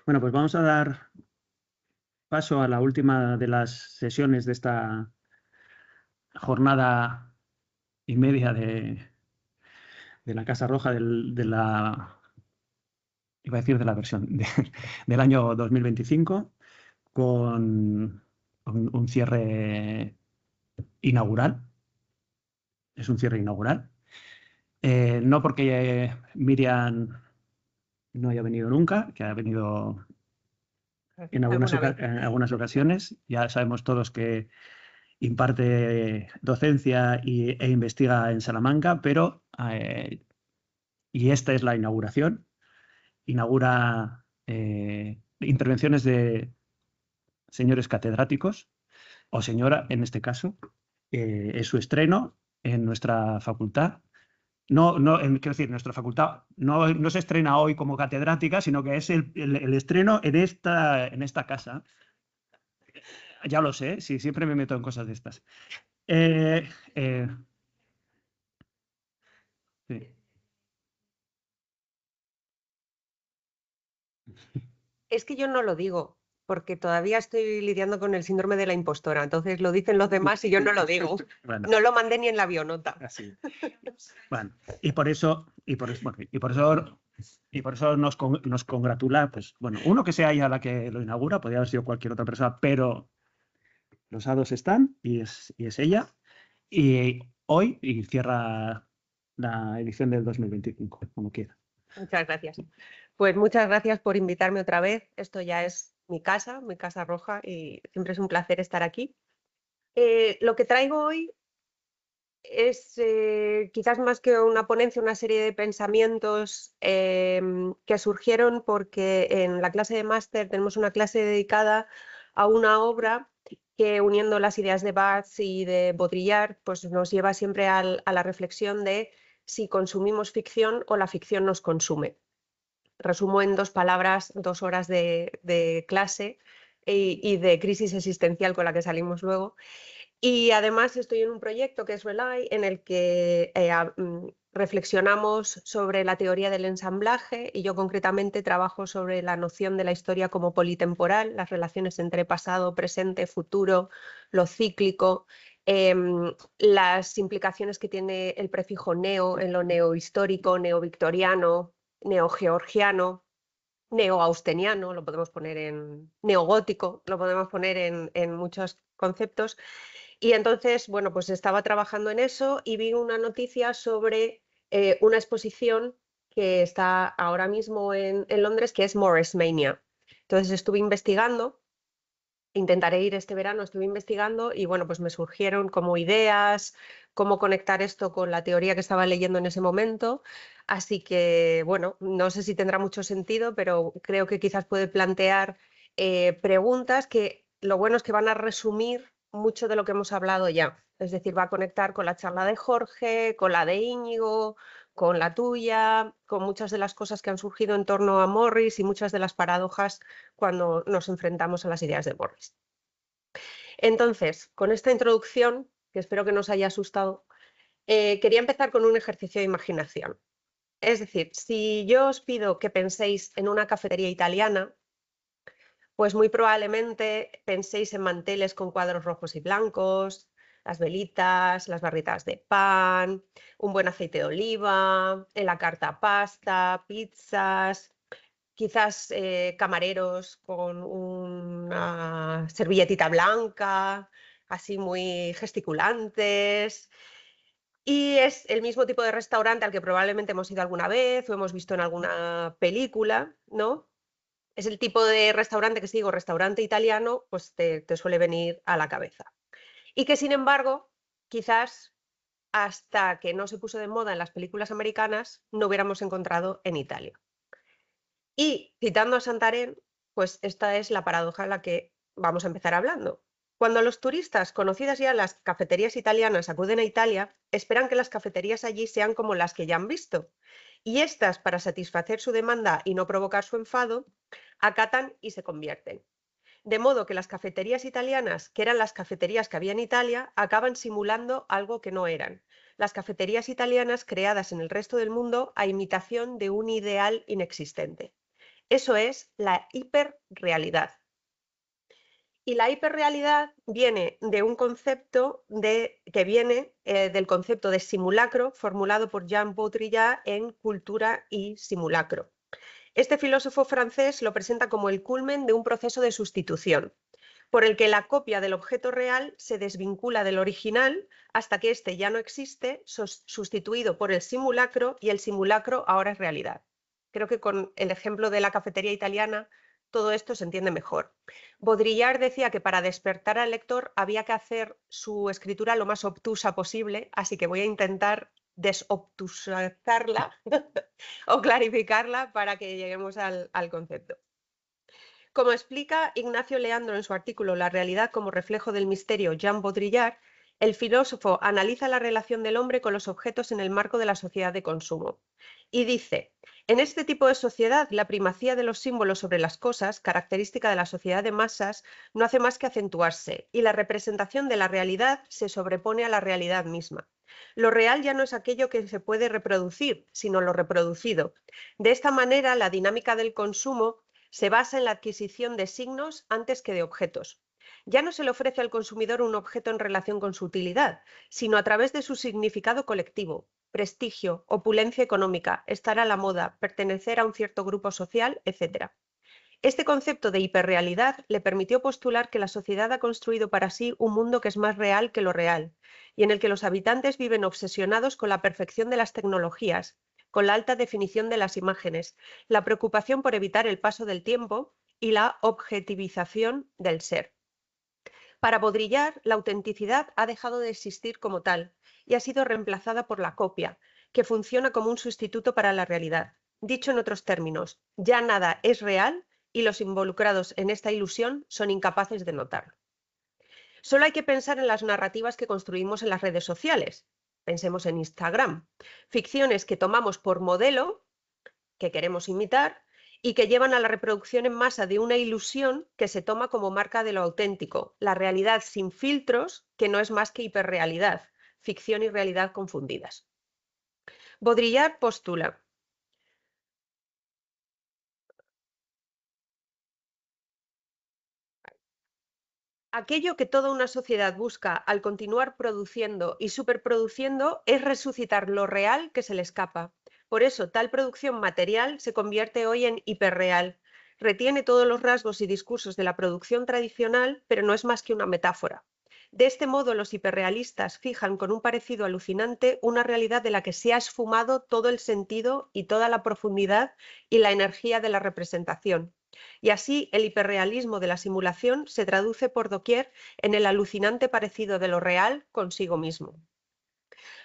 Bueno, pues vamos a dar paso a la última de las sesiones de esta jornada y media de la Casa Roja iba a decir de la versión, del año 2025, con un cierre inaugural. Es un cierre inaugural. No porque Miriam no haya venido nunca, que ha venido en algunas ocasiones. Ya sabemos todos que imparte docencia e investiga en Salamanca, pero y esta es la inauguración. Inaugura intervenciones de señores catedráticos, o señora en este caso. Es su estreno en nuestra facultad. Quiero decir, nuestra facultad no se estrena hoy como catedrática, sino que es el estreno en esta casa. Ya lo sé, sí, siempre me meto en cosas de estas. Eh, eh, sí. Es que yo no lo digo, porque todavía estoy lidiando con el síndrome de la impostora. Entonces lo dicen los demás y yo no lo digo. Bueno, No lo mandé ni en la avionota. así. Bueno, y por eso nos congratula, pues bueno, uno que sea ella la que lo inaugura, podría haber sido cualquier otra persona, pero los hados están y es ella. Y hoy cierra la edición del 2025, como quiera. Muchas gracias. Pues muchas gracias por invitarme otra vez. Esto ya es mi casa roja, y siempre es un placer estar aquí. Lo que traigo hoy es quizás más que una ponencia, una serie de pensamientos que surgieron porque en la clase de máster tenemos una clase dedicada a una obra que, uniendo las ideas de Barthes y de Baudrillard, pues nos lleva siempre a la reflexión de si consumimos ficción o la ficción nos consume. Resumo en 2 palabras 2 horas de clase y de crisis existencial con la que salimos luego. Y además estoy en un proyecto que es Rely, en el que reflexionamos sobre la teoría del ensamblaje, y yo concretamente trabajo sobre la noción de la historia como politemporal, las relaciones entre pasado, presente, futuro, lo cíclico, las implicaciones que tiene el prefijo neo en lo neohistórico, neovictoriano, neogeorgiano, neoausteniano, lo podemos poner en neogótico, lo podemos poner en muchos conceptos. Y entonces, bueno, pues estaba trabajando en eso y vi una noticia sobre una exposición que está ahora mismo en Londres, que es Morris Mania. Entonces estuve investigando, intentaré ir este verano, estuve investigando y bueno, pues me surgieron como ideas, cómo conectar esto con la teoría que estaba leyendo en ese momento. Así que, bueno, no sé si tendrá mucho sentido, pero creo que quizás puede plantear preguntas que lo bueno es que van a resumir mucho de lo que hemos hablado ya. Es decir, va a conectar con la charla de Jorge, con la de Íñigo, con la tuya, con muchas de las cosas que han surgido en torno a Morris y muchas de las paradojas cuando nos enfrentamos a las ideas de Morris. Entonces, con esta introducción, que espero que nos haya asustado, quería empezar con un ejercicio de imaginación. Es decir, si yo os pido que penséis en una cafetería italiana, pues muy probablemente penséis en manteles con cuadros rojos y blancos, las velitas, las barritas de pan, un buen aceite de oliva, en la carta pasta, pizzas, quizás camareros con una servilletita blanca, así muy gesticulantes. Y es el mismo tipo de restaurante al que probablemente hemos ido alguna vez o hemos visto en alguna película, ¿no? Es el tipo de restaurante que, si digo restaurante italiano, pues te suele venir a la cabeza. Y que, sin embargo, quizás hasta que no se puso de moda en las películas americanas, no hubiéramos encontrado en Italia. Y citando a Santarém, pues esta es la paradoja en la que vamos a empezar hablando. Cuando los turistas, conocidas ya las cafeterías italianas, acuden a Italia, esperan que las cafeterías allí sean como las que ya han visto. Y estas, para satisfacer su demanda y no provocar su enfado, acatan y se convierten. De modo que las cafeterías italianas, que eran las cafeterías que había en Italia, acaban simulando algo que no eran. Las cafeterías italianas creadas en el resto del mundo a imitación de un ideal inexistente. Eso es la hiperrealidad. Y la hiperrealidad viene de un concepto que viene del concepto de simulacro formulado por Jean Baudrillard en Cultura y Simulacro. Este filósofo francés lo presenta como el culmen de un proceso de sustitución, por el que la copia del objeto real se desvincula del original hasta que éste ya no existe, sustituido por el simulacro, y el simulacro ahora es realidad. Creo que con el ejemplo de la cafetería italiana todo esto se entiende mejor. Baudrillard decía que para despertar al lector había que hacer su escritura lo más obtusa posible, así que voy a intentar desobtusarla o clarificarla para que lleguemos al concepto. Como explica Ignacio Leandro en su artículo La realidad como reflejo del misterio, Jean Baudrillard, el filósofo analiza la relación del hombre con los objetos en el marco de la sociedad de consumo. Y dice, en este tipo de sociedad, la primacía de los símbolos sobre las cosas, característica de la sociedad de masas, no hace más que acentuarse, y la representación de la realidad se sobrepone a la realidad misma. Lo real ya no es aquello que se puede reproducir, sino lo reproducido. De esta manera, la dinámica del consumo se basa en la adquisición de signos antes que de objetos. Ya no se le ofrece al consumidor un objeto en relación con su utilidad, sino a través de su significado colectivo, prestigio, opulencia económica, estar a la moda, pertenecer a un cierto grupo social, etc. Este concepto de hiperrealidad le permitió postular que la sociedad ha construido para sí un mundo que es más real que lo real, y en el que los habitantes viven obsesionados con la perfección de las tecnologías, con la alta definición de las imágenes, la preocupación por evitar el paso del tiempo y la objetivización del ser. Para Baudrillard, la autenticidad ha dejado de existir como tal y ha sido reemplazada por la copia, que funciona como un sustituto para la realidad. Dicho en otros términos, ya nada es real y los involucrados en esta ilusión son incapaces de notarlo. Solo hay que pensar en las narrativas que construimos en las redes sociales. Pensemos en Instagram. Ficciones que tomamos por modelo, que queremos imitar, y que llevan a la reproducción en masa de una ilusión que se toma como marca de lo auténtico, la realidad sin filtros, que no es más que hiperrealidad, ficción y realidad confundidas. Baudrillard postula: aquello que toda una sociedad busca al continuar produciendo y superproduciendo es resucitar lo real que se le escapa. Por eso, tal producción material se convierte hoy en hiperreal. Retiene todos los rasgos y discursos de la producción tradicional, pero no es más que una metáfora. De este modo, los hiperrealistas fijan con un parecido alucinante una realidad de la que se ha esfumado todo el sentido y toda la profundidad y la energía de la representación. Y así el hiperrealismo de la simulación se traduce por doquier en el alucinante parecido de lo real consigo mismo.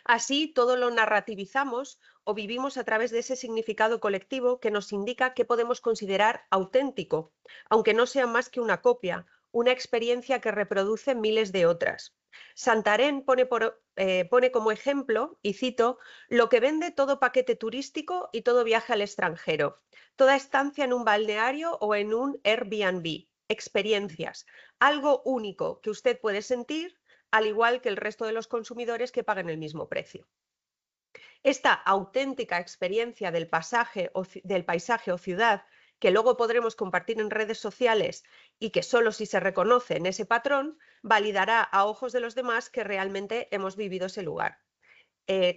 Así todo lo narrativizamos o vivimos a través de ese significado colectivo que nos indica qué podemos considerar auténtico, aunque no sea más que una copia, una experiencia que reproduce miles de otras. Santarén pone como ejemplo, y cito, lo que vende todo paquete turístico y todo viaje al extranjero, toda estancia en un balneario o en un Airbnb, experiencias, algo único que usted puede sentir, al igual que el resto de los consumidores que pagan el mismo precio. Esta auténtica experiencia del paisaje o ciudad, que luego podremos compartir en redes sociales y que solo si se reconoce en ese patrón, validará a ojos de los demás que realmente hemos vivido ese lugar.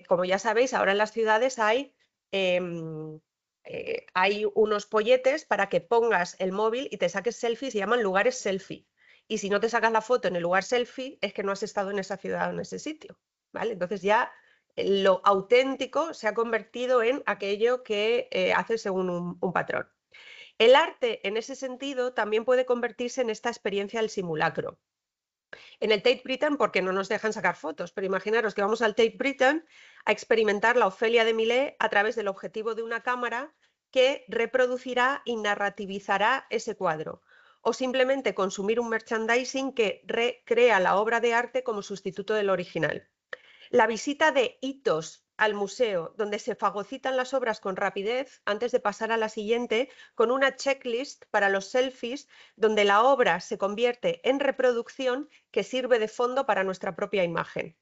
Como ya sabéis, ahora en las ciudades hay unos polletes para que pongas el móvil y te saques selfies, se llaman lugares selfie. Y si no te sacas la foto en el lugar selfie, es que no has estado en esa ciudad o en ese sitio, ¿vale? Entonces ya lo auténtico se ha convertido en aquello que hace según un patrón. El arte, en ese sentido, también puede convertirse en esta experiencia del simulacro. En el Tate Britain, porque no nos dejan sacar fotos, pero imaginaros que vamos al Tate Britain a experimentar la Ofelia de Millet a través del objetivo de una cámara que reproducirá y narrativizará ese cuadro, o simplemente consumir un merchandising que recrea la obra de arte como sustituto del original. La visita de hitos al museo, donde se fagocitan las obras con rapidez antes de pasar a la siguiente, con una checklist para los selfies, donde la obra se convierte en reproducción que sirve de fondo para nuestra propia imagen.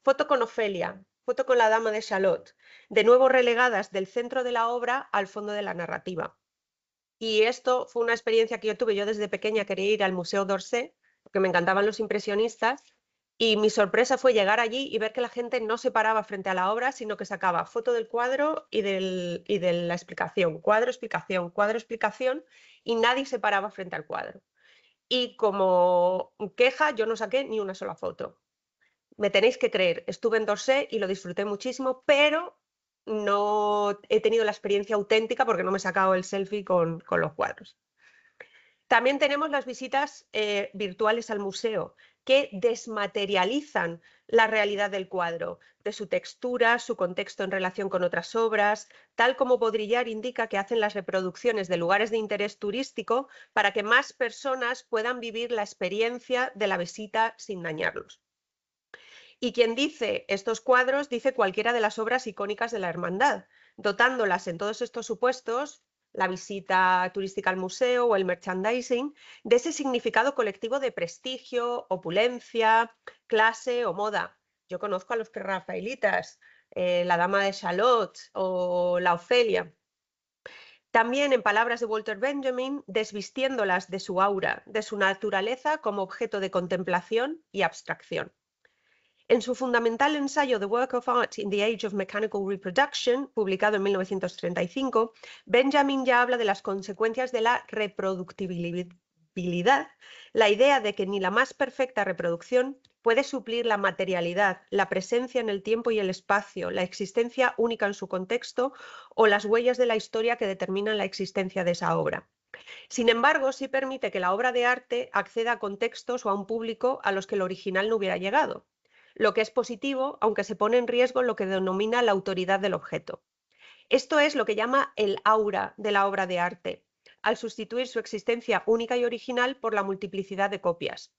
Foto con Ofelia, foto con la Dama de Shalott, de nuevo relegadas del centro de la obra al fondo de la narrativa. Y esto fue una experiencia que yo tuve. Yo desde pequeña quería ir al Museo d'Orsay, porque me encantaban los impresionistas, y mi sorpresa fue llegar allí y ver que la gente no se paraba frente a la obra, sino que sacaba foto del cuadro y de la explicación, cuadro, explicación, y nadie se paraba frente al cuadro. Y como queja, yo no saqué ni una sola foto. Me tenéis que creer, estuve en d'Orsay y lo disfruté muchísimo, pero no he tenido la experiencia auténtica porque no me he sacado el selfie con los cuadros. También tenemos las visitas virtuales al museo, que desmaterializan la realidad del cuadro, de su textura, su contexto en relación con otras obras, tal como Baudrillard indica que hacen las reproducciones de lugares de interés turístico para que más personas puedan vivir la experiencia de la visita sin dañarlos. Y quien dice estos cuadros dice cualquiera de las obras icónicas de la hermandad, dotándolas en todos estos supuestos, la visita turística al museo o el merchandising, de ese significado colectivo de prestigio, opulencia, clase o moda. Yo conozco a los prerrafaelitas, la Dama de Shalott o la Ofelia. También, en palabras de Walter Benjamin, desvistiéndolas de su aura, de su naturaleza como objeto de contemplación y abstracción. En su fundamental ensayo The Work of Art in the Age of Mechanical Reproduction, publicado en 1935, Benjamin ya habla de las consecuencias de la reproductibilidad, la idea de que ni la más perfecta reproducción puede suplir la materialidad, la presencia en el tiempo y el espacio, la existencia única en su contexto o las huellas de la historia que determinan la existencia de esa obra. Sin embargo, sí permite que la obra de arte acceda a contextos o a un público a los que el original no hubiera llegado, lo que es positivo, aunque se pone en riesgo lo que denomina la autoridad del objeto. Esto es lo que llama el aura de la obra de arte, al sustituir su existencia única y original por la multiplicidad de copias.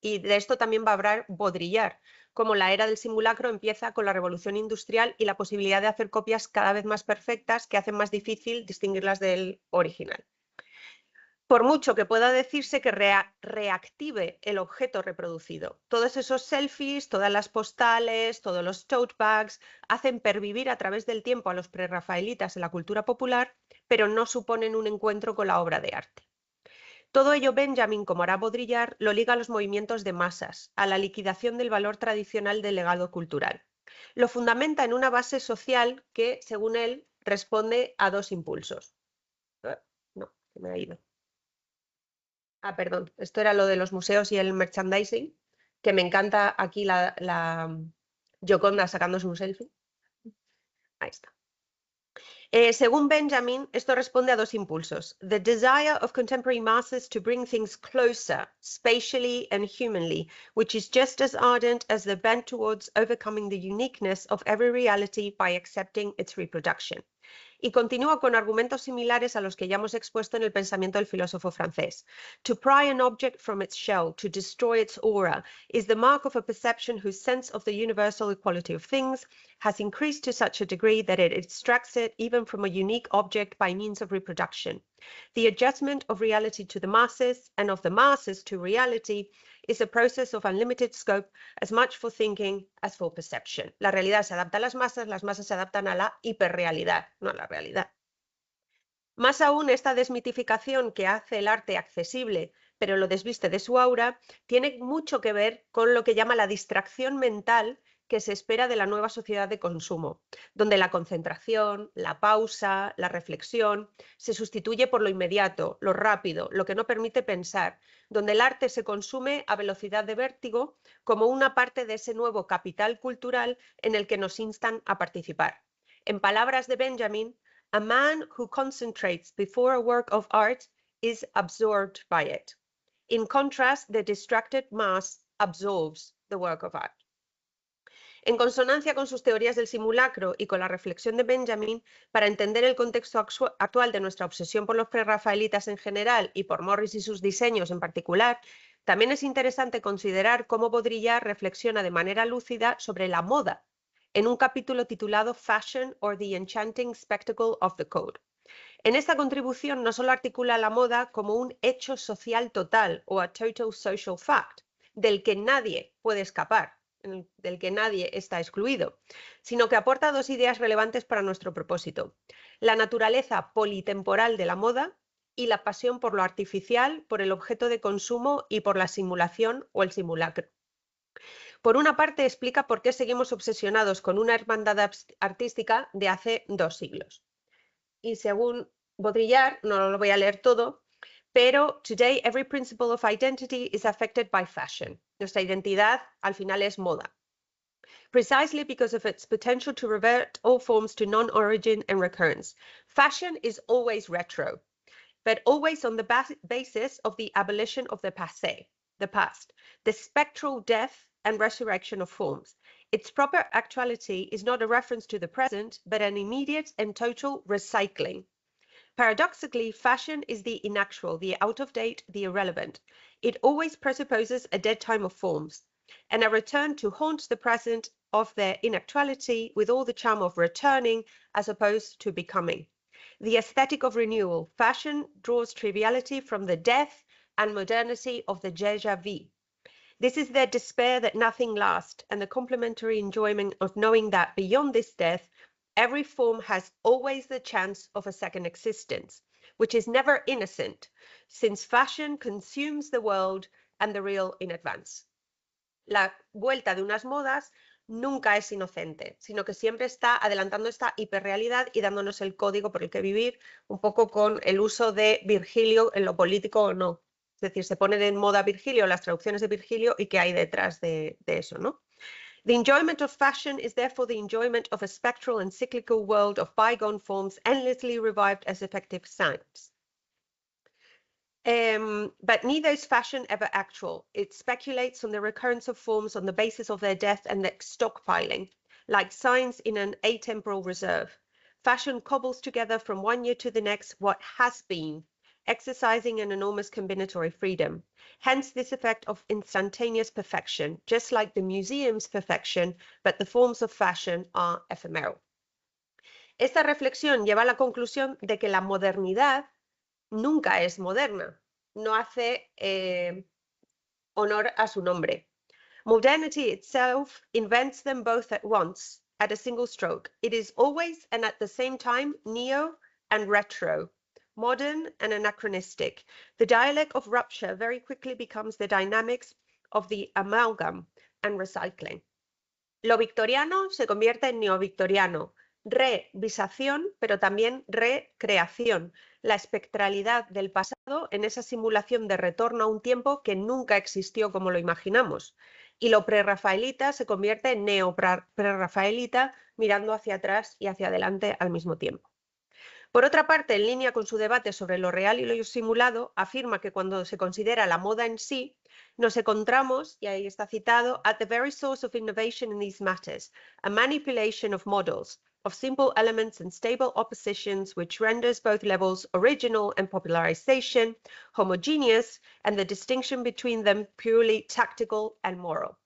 Y de esto también va a hablar Baudrillard, como la era del simulacro empieza con la revolución industrial y la posibilidad de hacer copias cada vez más perfectas que hacen más difícil distinguirlas del original. Por mucho que pueda decirse que reactive el objeto reproducido. Todos esos selfies, todas las postales, todos los tote bags hacen pervivir a través del tiempo a los prerrafaelitas en la cultura popular, pero no suponen un encuentro con la obra de arte. Todo ello Benjamin, como hará Baudrillard, lo liga a los movimientos de masas, a la liquidación del valor tradicional del legado cultural. Lo fundamenta en una base social que, según él, responde a dos impulsos. No, se me ha ido. Perdón, esto era lo de los museos y el merchandising, que me encanta aquí la Gioconda sacándose un selfie. Ahí está. Según Benjamin, esto responde a dos impulsos. The desire of contemporary masses to bring things closer, spatially and humanly, which is just as ardent as the bent towards overcoming the uniqueness of every reality by accepting its reproduction. Y continúa con argumentos similares a los que ya hemos expuesto en el pensamiento del filósofo francés. To pry an object from its shell, to destroy its aura, is the mark of a perception whose sense of the universal equality of things has increased to such a degree that it extracts it even from a unique object by means of reproduction. The adjustment of reality to the masses and of the masses to reality is a process of unlimited scope, as much for thinking as for perception. La realidad se adapta a las masas se adaptan a la hiperrealidad, no a la realidad. Más aún, esta desmitificación que hace el arte accesible, pero lo desviste de su aura, tiene mucho que ver con lo que llama la distracción mental que se espera de la nueva sociedad de consumo, donde la concentración, la pausa, la reflexión se sustituye por lo inmediato, lo rápido, lo que no permite pensar, donde el arte se consume a velocidad de vértigo como una parte de ese nuevo capital cultural en el que nos instan a participar. En palabras de Benjamin, a man who concentrates before a work of art is absorbed by it. In contrast, the distracted mass absorbs the work of art. En consonancia con sus teorías del simulacro y con la reflexión de Benjamin, para entender el contexto actual de nuestra obsesión por los prerrafaelitas en general y por Morris y sus diseños en particular, también es interesante considerar cómo Baudrillard reflexiona de manera lúcida sobre la moda, en un capítulo titulado Fashion or the Enchanting Spectacle of the Code. En esta contribución no solo articula la moda como un hecho social total o a total social fact, del que nadie puede escapar, del que nadie está excluido, sino que aporta dos ideas relevantes para nuestro propósito. La naturaleza politemporal de la moda y la pasión por lo artificial, por el objeto de consumo y por la simulación o el simulacro. Por una parte, explica por qué seguimos obsesionados con una hermandad artística de hace 2 siglos. Y según Baudrillard, no lo voy a leer todo, pero today every principle of identity is affected by fashion. Nuestra identidad al final es moda. Precisely because of its potential to revert all forms to non-origin and recurrence. Fashion is always retro, but always on the basis of the abolition of the passé, the past, the spectral death and resurrection of forms. Its proper actuality is not a reference to the present, but an immediate and total recycling. Paradoxically, fashion is the inactual, the out-of-date, the irrelevant. It always presupposes a dead time of forms, and a return to haunt the present of their inactuality with all the charm of returning as opposed to becoming. The aesthetic of renewal, fashion draws triviality from the death and modernity of the déjà vu. This is their despair that nothing lasts, and the complementary enjoyment of knowing that beyond this death, every form has always the chance of a second existence, which is never innocent, since fashion consumes the world and the real in advance. La vuelta de unas modas nunca es inocente, sino que siempre está adelantando esta hiperrealidad y dándonos el código por el que vivir, un poco con el uso de Virgilio en lo político o no. Es decir, se ponen en moda Virgilio, las traducciones de Virgilio y qué hay detrás de eso, ¿no? The enjoyment of fashion is therefore the enjoyment of a spectral and cyclical world of bygone forms endlessly revived as effective signs. But neither is fashion ever actual. It speculates on the recurrence of forms on the basis of their death and their stockpiling, like signs in an atemporal reserve. Fashion cobbles together from one year to the next what has been, exercising an enormous combinatory freedom. Hence this effect of instantaneous perfection, just like the museum's perfection, but the forms of fashion are ephemeral. Esta reflexión lleva a la conclusión de que la modernidad nunca es moderna, no hace honor a su nombre. Modernity itself invents them both at once, at a single stroke. It is always and at the same time neo and retro, modern and anachronistic. The dialect of rupture very quickly becomes the dynamics of the amalgam and recycling. Lo victoriano se convierte en neovictoriano, revisación, pero también recreación, la espectralidad del pasado en esa simulación de retorno a un tiempo que nunca existió como lo imaginamos. Y lo prerrafaelita se convierte en neoprerrafaelita, mirando hacia atrás y hacia adelante al mismo tiempo. Por otra parte, en línea con su debate sobre lo real y lo simulado, afirma que cuando se considera la moda en sí, nos encontramos, y ahí está citado, at the very source of innovation in these matters, a manipulation of models, of simple elements and stable oppositions which renders both levels original and popularization homogeneous and the distinction between them purely tactical and moral.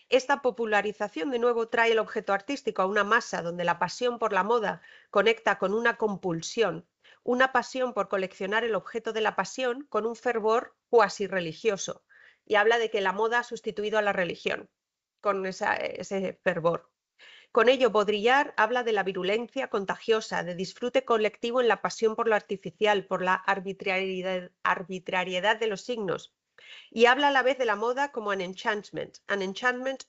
Esta popularización de nuevo trae el objeto artístico a una masa donde la pasión por la moda conecta con una compulsión, una pasión por coleccionar el objeto de la pasión con un fervor cuasi religioso. Y habla de que la moda ha sustituido a la religión con ese fervor. Con ello, Baudrillard habla de la virulencia contagiosa, de disfrute colectivo en la pasión por lo artificial, por la arbitrariedad de los signos. Y habla a la vez de la moda como an enchantment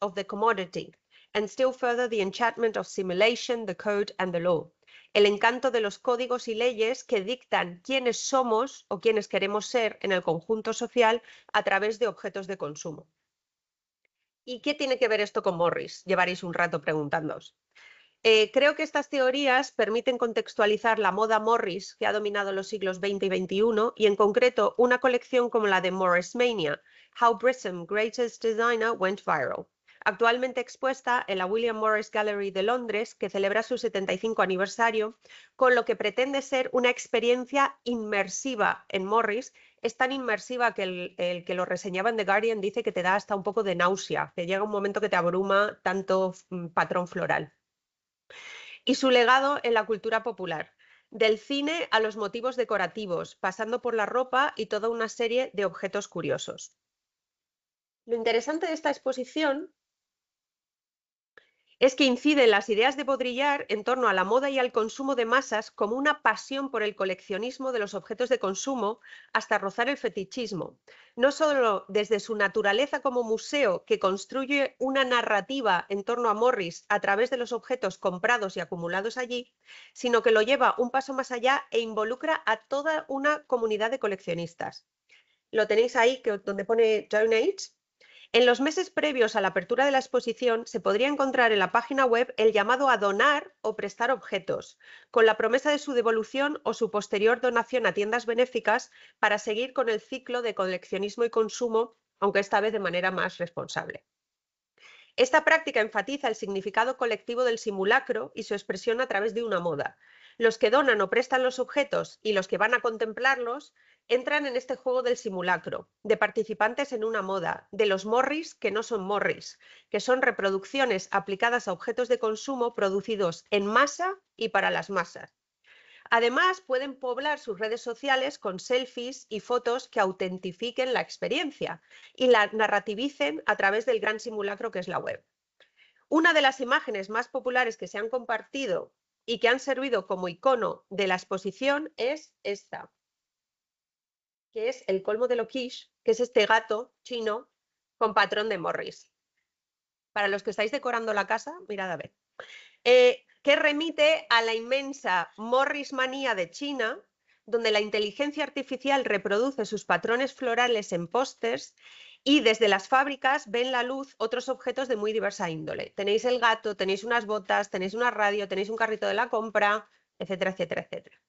of the commodity, and still further the enchantment of simulation, the code and the law. El encanto de los códigos y leyes que dictan quiénes somos o quiénes queremos ser en el conjunto social a través de objetos de consumo. ¿Y qué tiene que ver esto con Morris? Llevaréis un rato preguntándoos. Creo que estas teorías permiten contextualizar la moda Morris que ha dominado los siglos XX y XXI y en concreto una colección como la de Morris Mania, How Britain's Greatest Designer Went Viral, actualmente expuesta en la William Morris Gallery de Londres, que celebra su 75 aniversario, con lo que pretende ser una experiencia inmersiva en Morris. Es tan inmersiva que el que lo reseñaba en The Guardian dice que te da hasta un poco de náusea, que llega un momento que te abruma tanto patrón floral. Y su legado en la cultura popular, del cine a los motivos decorativos, pasando por la ropa y toda una serie de objetos curiosos. Lo interesante de esta exposición es que incide en las ideas de Baudrillard en torno a la moda y al consumo de masas como una pasión por el coleccionismo de los objetos de consumo hasta rozar el fetichismo. No solo desde su naturaleza como museo, que construye una narrativa en torno a Morris a través de los objetos comprados y acumulados allí, sino que lo lleva un paso más allá e involucra a toda una comunidad de coleccionistas. Lo tenéis ahí, donde pone Donate. En los meses previos a la apertura de la exposición se podría encontrar en la página web el llamado a donar o prestar objetos, con la promesa de su devolución o su posterior donación a tiendas benéficas para seguir con el ciclo de coleccionismo y consumo, aunque esta vez de manera más responsable. Esta práctica enfatiza el significado colectivo del simulacro y su expresión a través de una moda. Los que donan o prestan los objetos y los que van a contemplarlos entran en este juego del simulacro, de participantes en una moda, de los Morris que no son Morris, que son reproducciones aplicadas a objetos de consumo producidos en masa y para las masas. Además, pueden poblar sus redes sociales con selfies y fotos que autentifiquen la experiencia y la narrativicen a través del gran simulacro que es la web. Una de las imágenes más populares que se han compartido y que han servido como icono de la exposición es esta, que es el colmo de lo quiche, que es este gato chino con patrón de Morris. Para los que estáis decorando la casa, mirad a ver. Que remite a la inmensa Morris manía de China, donde la inteligencia artificial reproduce sus patrones florales en pósters y desde las fábricas ven la luz otros objetos de muy diversa índole. Tenéis el gato, tenéis unas botas, tenéis una radio, tenéis un carrito de la compra, etcétera, etcétera, etcétera.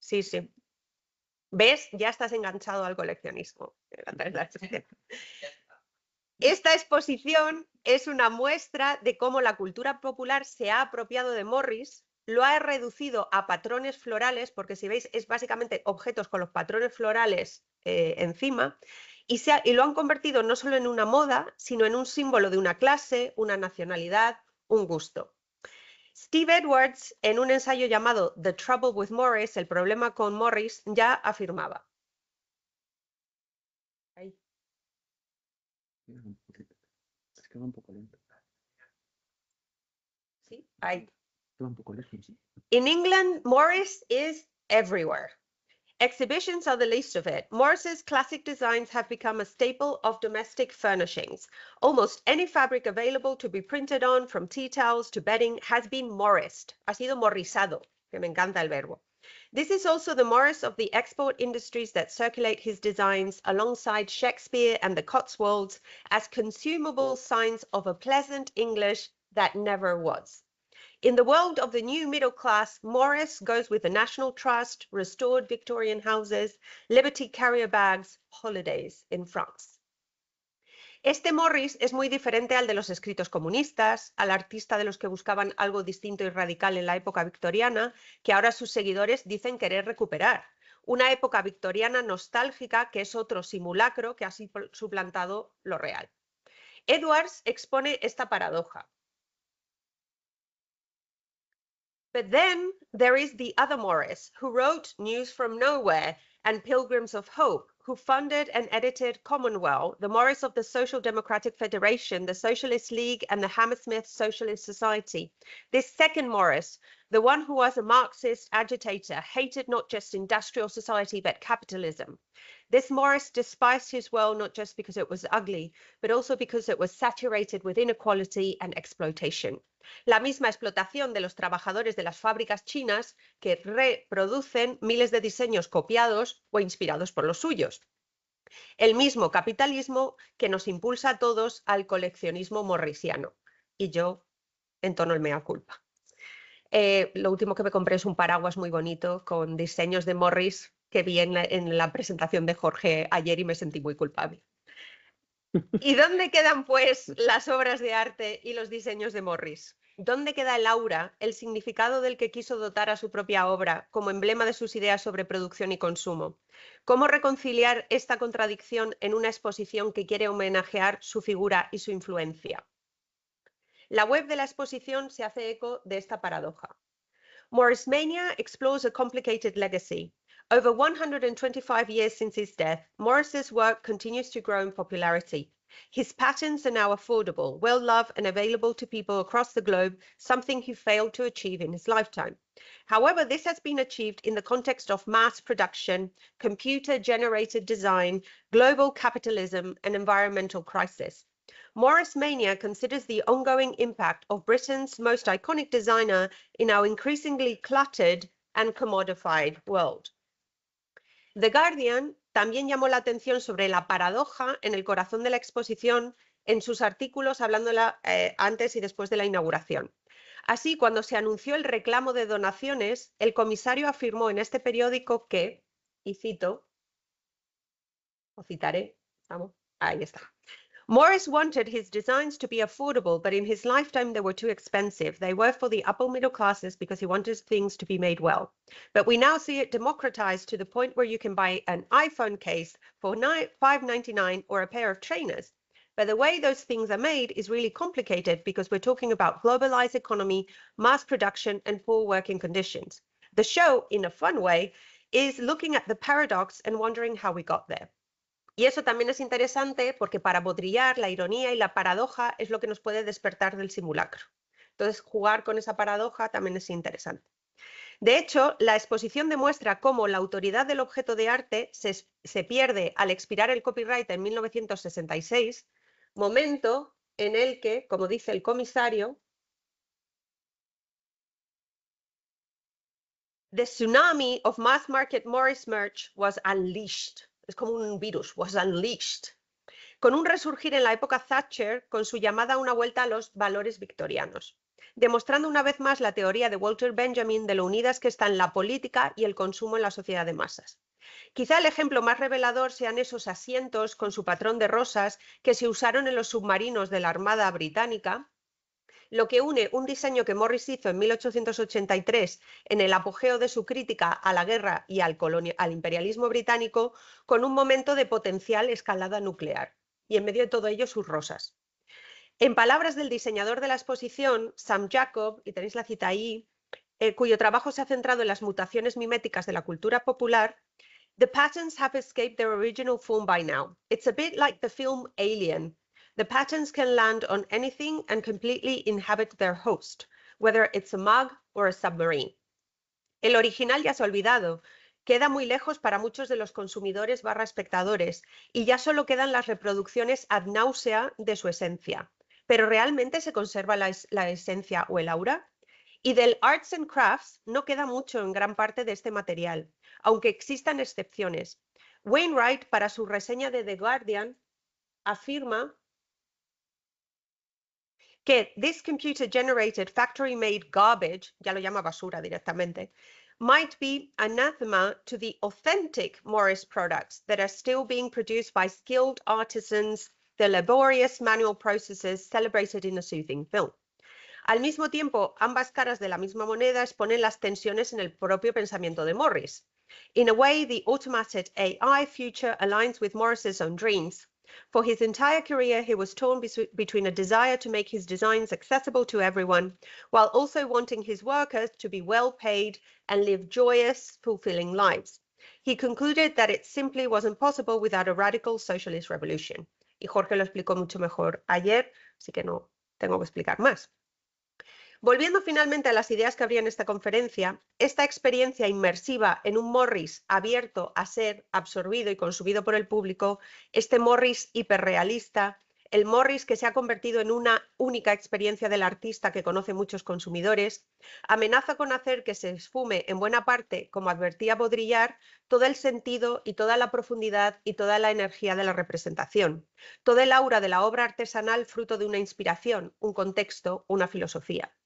Sí, sí. ¿Ves? Ya estás enganchado al coleccionismo. Esta exposición es una muestra de cómo la cultura popular se ha apropiado de Morris, lo ha reducido a patrones florales, porque si veis es básicamente objetos con los patrones florales encima, y lo han convertido no solo en una moda, sino en un símbolo de una clase, una nacionalidad, un gusto. Steve Edwards, en un ensayo llamado The Trouble with Morris, el problema con Morris, ya afirmaba. Ahí. Es que va un poco lento. Sí, ahí. Va un poco lejos, ¿sí? In England, Morris is everywhere. Exhibitions are the least of it. Morris's classic designs have become a staple of domestic furnishings. Almost any fabric available to be printed on, from tea towels to bedding, has been Morrised. Ha sido morrisado, que me encanta el verbo. This is also the Morris of the export industries that circulate his designs alongside Shakespeare and the Cotswolds as consumable signs of a pleasant English that never was. In the world of the new middle class, Morris goes with the National Trust, restored Victorian houses, Liberty carrier bags, holidays in France. Este Morris es muy diferente al de los escritos comunistas, al artista de los que buscaban algo distinto y radical en la época victoriana, que ahora sus seguidores dicen querer recuperar. Una época victoriana nostálgica que es otro simulacro que ha suplantado lo real. Edwards expone esta paradoja. But then there is the other Morris, who wrote News from Nowhere and Pilgrims of Hope, who funded and edited Commonwealth, the Morris of the Social Democratic Federation, the Socialist League, and the Hammersmith Socialist Society. This second Morris, the one who was a Marxist agitator, hated not just industrial society, but capitalism. This Morris despised his world not just because it was ugly, but also because it was saturated with inequality and exploitation. La misma explotación de los trabajadores de las fábricas chinas que reproducen miles de diseños copiados o inspirados por los suyos. El mismo capitalismo que nos impulsa a todos al coleccionismo morrisiano. Y yo entono el mea culpa. Lo último que me compré es un paraguas muy bonito con diseños de Morris que vi en la presentación de Jorge ayer y me sentí muy culpable. ¿Y dónde quedan, pues, las obras de arte y los diseños de Morris? ¿Dónde queda el aura, el significado del que quiso dotar a su propia obra como emblema de sus ideas sobre producción y consumo? ¿Cómo reconciliar esta contradicción en una exposición que quiere homenajear su figura y su influencia? La web de la exposición se hace eco de esta paradoja. Morrismania explores a complicated legacy. Over 125 years since his death, Morris's work continues to grow in popularity. His patterns are now affordable, well-loved and available to people across the globe, something he failed to achieve in his lifetime. However, this has been achieved in the context of mass production, computer-generated design, global capitalism and environmental crisis. Morris Mania considers the ongoing impact of Britain's most iconic designer in our increasingly cluttered and commodified world. The Guardian también llamó la atención sobre la paradoja en el corazón de la exposición en sus artículos hablándola antes y después de la inauguración. Así, cuando se anunció el reclamo de donaciones, el comisario afirmó en este periódico que, y cito, o citaré, vamos, ahí está. Morris wanted his designs to be affordable, but in his lifetime they were too expensive. They were for the upper middle classes because he wanted things to be made well. But we now see it democratized to the point where you can buy an iPhone case for $5.99 or a pair of trainers. But the way those things are made is really complicated because we're talking about globalized economy, mass production, and poor working conditions. The show, in a fun way, is looking at the paradox and wondering how we got there. Y eso también es interesante porque para Baudrillard la ironía y la paradoja es lo que nos puede despertar del simulacro. Entonces, jugar con esa paradoja también es interesante. De hecho, la exposición demuestra cómo la autoridad del objeto de arte se pierde al expirar el copyright en 1966, momento en el que, como dice el comisario, the tsunami of mass market Morris merch was unleashed. Es como un virus, was unleashed, con un resurgir en la época Thatcher con su llamada a una vuelta a los valores victorianos, demostrando una vez más la teoría de Walter Benjamin de lo unidas que están la política y el consumo en la sociedad de masas. Quizá el ejemplo más revelador sean esos asientos con su patrón de rosas que se usaron en los submarinos de la Armada Británica, lo que une un diseño que Morris hizo en 1883 en el apogeo de su crítica a la guerra y al imperialismo británico con un momento de potencial escalada nuclear, y en medio de todo ello sus rosas. En palabras del diseñador de la exposición, Sam Jacob, y tenéis la cita ahí, cuyo trabajo se ha centrado en las mutaciones miméticas de la cultura popular, the patterns have escaped their original form by now. It's a bit like the film Alien. The patterns can land on anything and completely inhabit their host, whether it's a mug or a submarine. El original ya se ha olvidado, queda muy lejos para muchos de los consumidores / espectadores y ya solo quedan las reproducciones ad nausea de su esencia. ¿Pero realmente se conserva la esencia o el aura? Y del Arts and Crafts no queda mucho en gran parte de este material, aunque existan excepciones. Wainwright, para su reseña de The Guardian, afirma que this computer-generated factory-made garbage, ya lo llama basura directamente, might be anathema to the authentic Morris products that are still being produced by skilled artisans, the laborious manual processes celebrated in a soothing film. Al mismo tiempo, ambas caras de la misma moneda exponen las tensiones en el propio pensamiento de Morris. In a way, the automated AI future aligns with Morris's own dreams. For his entire career, he was torn between a desire to make his designs accessible to everyone, while also wanting his workers to be well paid and live joyous, fulfilling lives. He concluded that it simply wasn't possible without a radical socialist revolution. Y Jorge lo explicó mucho mejor ayer, así que no tengo que explicar más. Volviendo finalmente a las ideas que habría en esta conferencia, esta experiencia inmersiva en un Morris abierto a ser absorbido y consumido por el público, este Morris hiperrealista, el Morris que se ha convertido en una única experiencia del artista que conoce muchos consumidores, amenaza con hacer que se esfume en buena parte, como advertía Baudrillard, todo el sentido y toda la profundidad y toda la energía de la representación, todo el aura de la obra artesanal fruto de una inspiración, un contexto, una filosofía.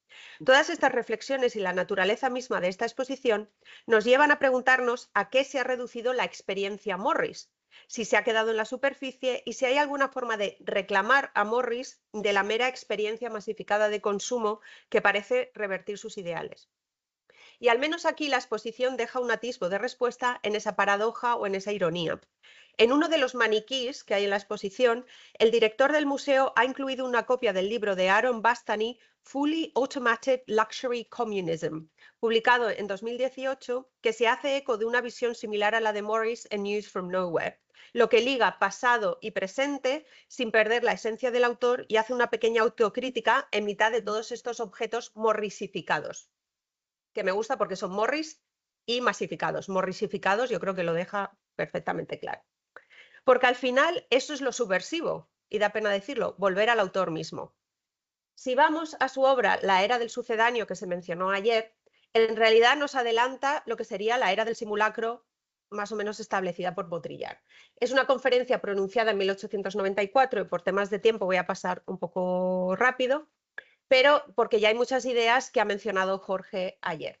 Todas estas reflexiones y la naturaleza misma de esta exposición nos llevan a preguntarnos a qué se ha reducido la experiencia Morris, si se ha quedado en la superficie y si hay alguna forma de reclamar a Morris de la mera experiencia masificada de consumo que parece revertir sus ideales. Y al menos aquí la exposición deja un atisbo de respuesta en esa paradoja o en esa ironía. En uno de los maniquís que hay en la exposición, el director del museo ha incluido una copia del libro de Aaron Bastani, Fully Automated Luxury Communism, publicado en 2018, que se hace eco de una visión similar a la de Morris en News from Nowhere, lo que liga pasado y presente sin perder la esencia del autor y hace una pequeña autocrítica en mitad de todos estos objetos morrisificados, que me gusta porque son morris y masificados. Morrisificados yo creo que lo deja perfectamente claro. Porque al final eso es lo subversivo, y da pena decirlo, volver al autor mismo. Si vamos a su obra La era del sucedáneo que se mencionó ayer, en realidad nos adelanta lo que sería la era del simulacro más o menos establecida por Baudrillard. Es una conferencia pronunciada en 1894 y por temas de tiempo voy a pasar un poco rápido, pero porque ya hay muchas ideas que ha mencionado Jorge ayer.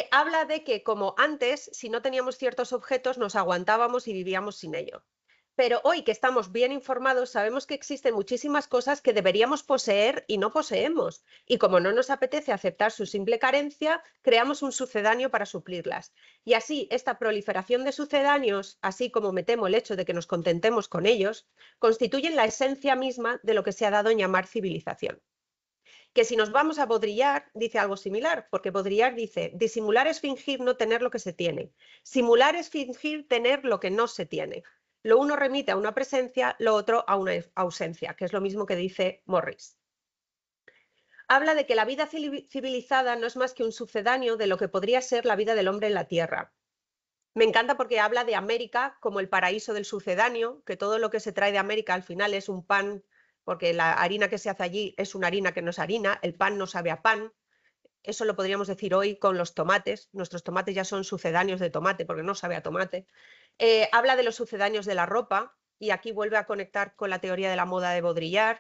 Habla de que, como antes, si no teníamos ciertos objetos, nos aguantábamos y vivíamos sin ello. Pero hoy que estamos bien informados, sabemos que existen muchísimas cosas que deberíamos poseer y no poseemos. Y como no nos apetece aceptar su simple carencia, creamos un sucedáneo para suplirlas. Y así, esta proliferación de sucedáneos, así como me temo el hecho de que nos contentemos con ellos, constituyen la esencia misma de lo que se ha dado en llamar civilización. Que si nos vamos a Baudrillard, dice algo similar, porque Baudrillard dice, disimular es fingir no tener lo que se tiene, simular es fingir tener lo que no se tiene. Lo uno remite a una presencia, lo otro a una ausencia, que es lo mismo que dice Morris. Habla de que la vida civilizada no es más que un sucedáneo de lo que podría ser la vida del hombre en la Tierra. Me encanta porque habla de América como el paraíso del sucedáneo, que todo lo que se trae de América al final es un pan, porque la harina que se hace allí es una harina que no es harina, el pan no sabe a pan. Eso lo podríamos decir hoy con los tomates. Nuestros tomates ya son sucedáneos de tomate porque no sabe a tomate. Habla de los sucedáneos de la ropa y aquí vuelve a conectar con la teoría de la moda de Baudrillard.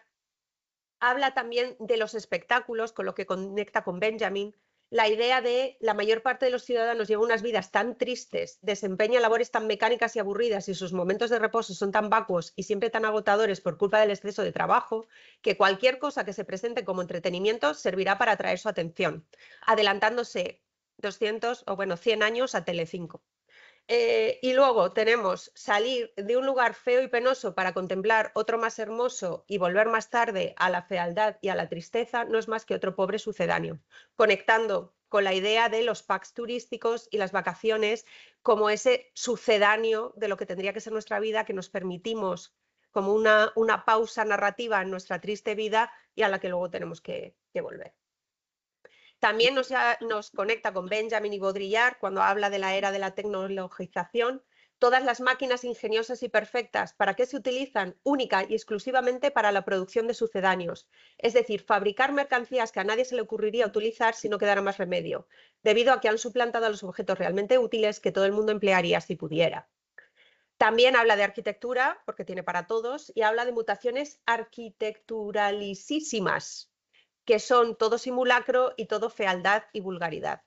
Habla también de los espectáculos, con lo que conecta con Benjamin. La idea de la mayor parte de los ciudadanos lleva unas vidas tan tristes, desempeña labores tan mecánicas y aburridas y sus momentos de reposo son tan vacuos y siempre tan agotadores por culpa del exceso de trabajo, que cualquier cosa que se presente como entretenimiento servirá para atraer su atención, adelantándose 200 o bueno 100 años a Telecinco. Y luego tenemos salir de un lugar feo y penoso para contemplar otro más hermoso y volver más tarde a la fealdad y a la tristeza, no es más que otro pobre sucedáneo, conectando con la idea de los packs turísticos y las vacaciones como ese sucedáneo de lo que tendría que ser nuestra vida, que nos permitimos como una pausa narrativa en nuestra triste vida y a la que luego tenemos que volver. También nos conecta con Benjamin y Baudrillard cuando habla de la era de la tecnologización. Todas las máquinas ingeniosas y perfectas, ¿para qué se utilizan? Única y exclusivamente para la producción de sucedáneos. Es decir, fabricar mercancías que a nadie se le ocurriría utilizar si no quedara más remedio, debido a que han suplantado a los objetos realmente útiles que todo el mundo emplearía si pudiera. También habla de arquitectura, porque tiene para todos, y habla de mutaciones arquitecturalicísimas, que son todo simulacro y todo fealdad y vulgaridad.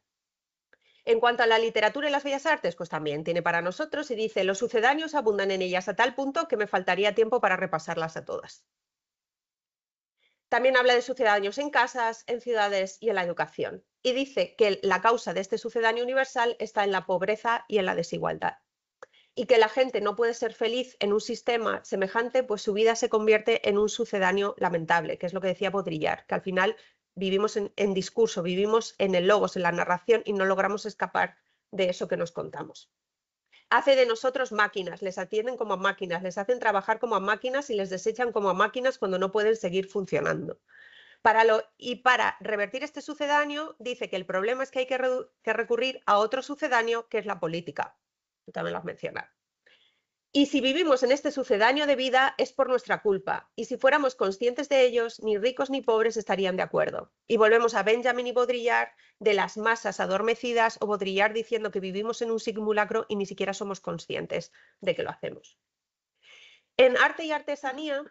En cuanto a la literatura y las bellas artes, pues también tiene para nosotros y dice, los sucedáneos abundan en ellas a tal punto que me faltaría tiempo para repasarlas a todas. También habla de sucedáneos en casas, en ciudades y en la educación. Y dice que la causa de este sucedáneo universal está en la pobreza y en la desigualdad. Y que la gente no puede ser feliz en un sistema semejante, pues su vida se convierte en un sucedáneo lamentable, que es lo que decía Baudrillard, que al final vivimos en discurso, vivimos en el logos, en la narración y no logramos escapar de eso que nos contamos. Hace de nosotros máquinas, les atienden como a máquinas, les hacen trabajar como a máquinas y les desechan como a máquinas cuando no pueden seguir funcionando. Para revertir este sucedáneo, dice que el problema es que hay que recurrir a otro sucedáneo, que es la política. Tú también lo has mencionado. Y si vivimos en este sucedáneo de vida es por nuestra culpa, y si fuéramos conscientes de ellos, ni ricos ni pobres estarían de acuerdo. Y volvemos a Benjamin y Baudrillard de las masas adormecidas, o Baudrillard diciendo que vivimos en un simulacro y ni siquiera somos conscientes de que lo hacemos. En arte y artesanía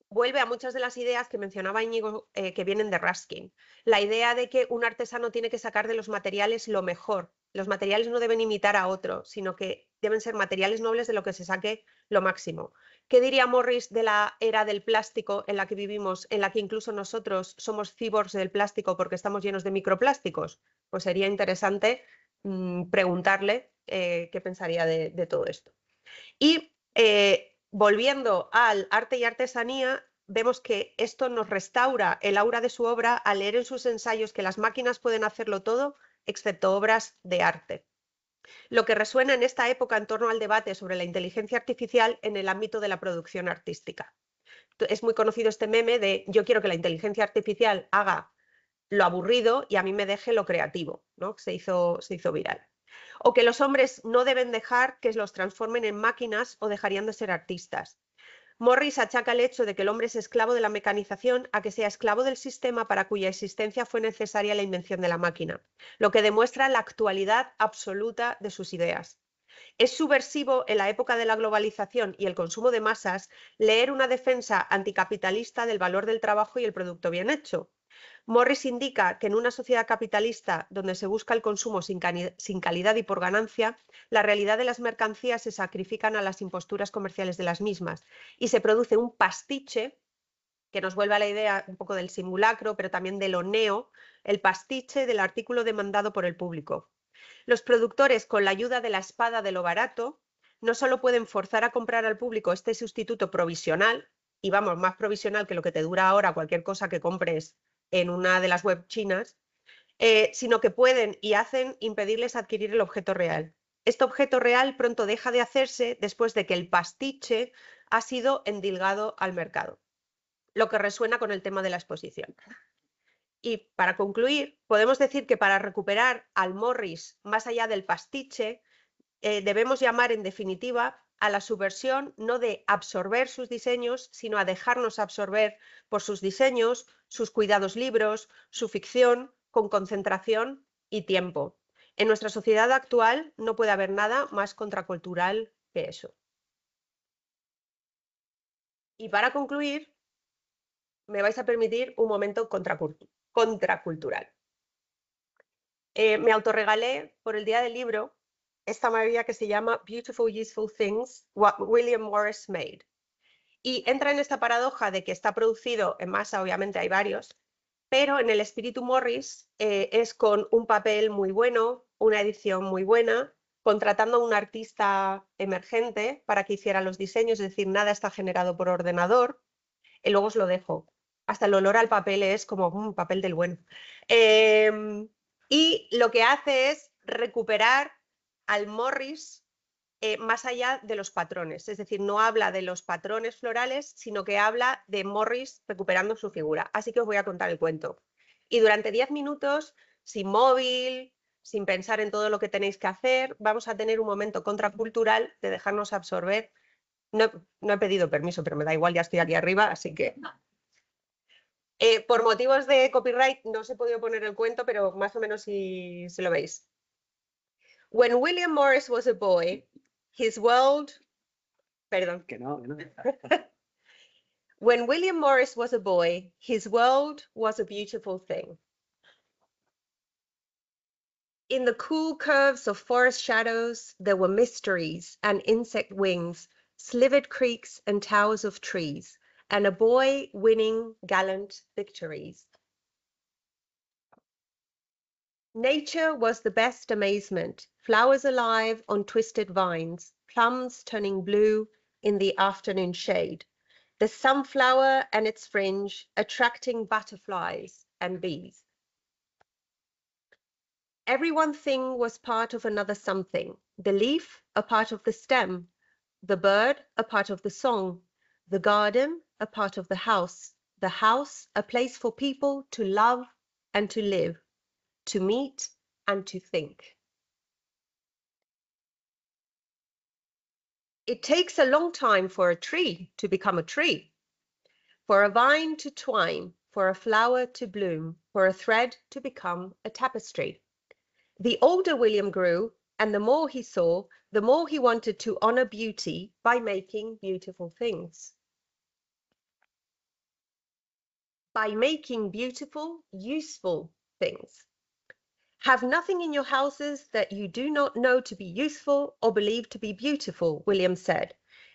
vuelve a muchas de las ideas que mencionaba Íñigo, que vienen de Ruskin. La idea de que un artesano tiene que sacar de los materiales lo mejor. Los materiales no deben imitar a otro, sino que deben ser materiales nobles de lo que se saque lo máximo. ¿Qué diría Morris de la era del plástico en la que vivimos, en la que incluso nosotros somos cyborgs del plástico porque estamos llenos de microplásticos? Pues sería interesante preguntarle qué pensaría de todo esto. Y volviendo al arte y artesanía, vemos que esto nos restaura el aura de su obra al leer en sus ensayos que las máquinas pueden hacerlo todo, excepto obras de arte. Lo que resuena en esta época en torno al debate sobre la inteligencia artificial en el ámbito de la producción artística. Es muy conocido este meme de yo quiero que la inteligencia artificial haga lo aburrido y a mí me deje lo creativo, ¿no? Se hizo viral. O que los hombres no deben dejar que los transformen en máquinas o dejarían de ser artistas. Morris achaca el hecho de que el hombre es esclavo de la mecanización a que sea esclavo del sistema para cuya existencia fue necesaria la invención de la máquina, lo que demuestra la actualidad absoluta de sus ideas. Es subversivo en la época de la globalización y el consumo de masas leer una defensa anticapitalista del valor del trabajo y el producto bien hecho. Morris indica que en una sociedad capitalista donde se busca el consumo sin calidad y por ganancia, la realidad de las mercancías se sacrifican a las imposturas comerciales de las mismas y se produce un pastiche que nos vuelve a la idea un poco del simulacro, pero también de lo neo, el pastiche del artículo demandado por el público. Los productores, con la ayuda de la espada de lo barato, no solo pueden forzar a comprar al público este sustituto provisional, y vamos, más provisional que lo que te dura ahora cualquier cosa que compres en una de las web chinas, sino que pueden y hacen impedirles adquirir el objeto real. Este objeto real pronto deja de hacerse después de que el pastiche ha sido endilgado al mercado, lo que resuena con el tema de la exposición. Y para concluir, podemos decir que para recuperar al Morris más allá del pastiche, debemos llamar en definitiva a la subversión no de absorber sus diseños, sino a dejarnos absorber por sus diseños, sus cuidados libros, su ficción, con concentración y tiempo. En nuestra sociedad actual no puede haber nada más contracultural que eso. Y para concluir, me vais a permitir un momento contracultural. Me autorregalé por el Día del Libro esta maravilla que se llama Beautiful Useful Things, What William Morris Made. Y entra en esta paradoja de que está producido en masa, obviamente hay varios, pero en el espíritu Morris es con un papel muy bueno, una edición muy buena, contratando a un artista emergente para que hiciera los diseños, es decir, nada está generado por ordenador, y luego os lo dejo. Hasta el olor al papel es como papel del bueno. Y lo que hace es recuperar al Morris más allá de los patrones, es decir, no habla de los patrones florales, sino que habla de Morris recuperando su figura. Así que os voy a contar el cuento. Y durante 10 minutos, sin móvil, sin pensar en todo lo que tenéis que hacer, vamos a tener un momento contracultural de dejarnos absorber. No he pedido permiso, pero me da igual, ya estoy aquí arriba, así que... por motivos de copyright no os he podido poner el cuento, pero más o menos si lo veis. When William Morris was a boy, his world... Perdón. Que no. When William Morris was a boy, his world was a beautiful thing. In the cool curves of forest shadows, there were mysteries and insect wings, slivered creeks and towers of trees, and a boy winning gallant victories. Nature was the best amazement, flowers alive on twisted vines, plums turning blue in the afternoon shade, the sunflower and its fringe attracting butterflies and bees. Every one thing was part of another something, the leaf a part of the stem, the bird a part of the song, the garden a part of the house a place for people to love and to live, to meet and to think. It takes a long time for a tree to become a tree, for a vine to twine, for a flower to bloom, for a thread to become a tapestry. The older William grew, and the more he saw, the more he wanted to honor beauty by making beautiful things. By making beautiful, useful things. Have nothing in your houses that you do not know to be useful or believe to be beautiful, William said.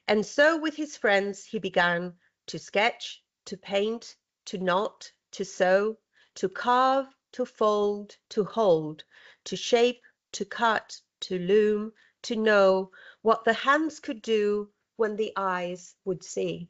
And so with his friends he began to sketch, to paint, to knot, to sew, to carve, to fold, to hold, to shape, to cut, to loom, to know what the hands could do when the eyes would see.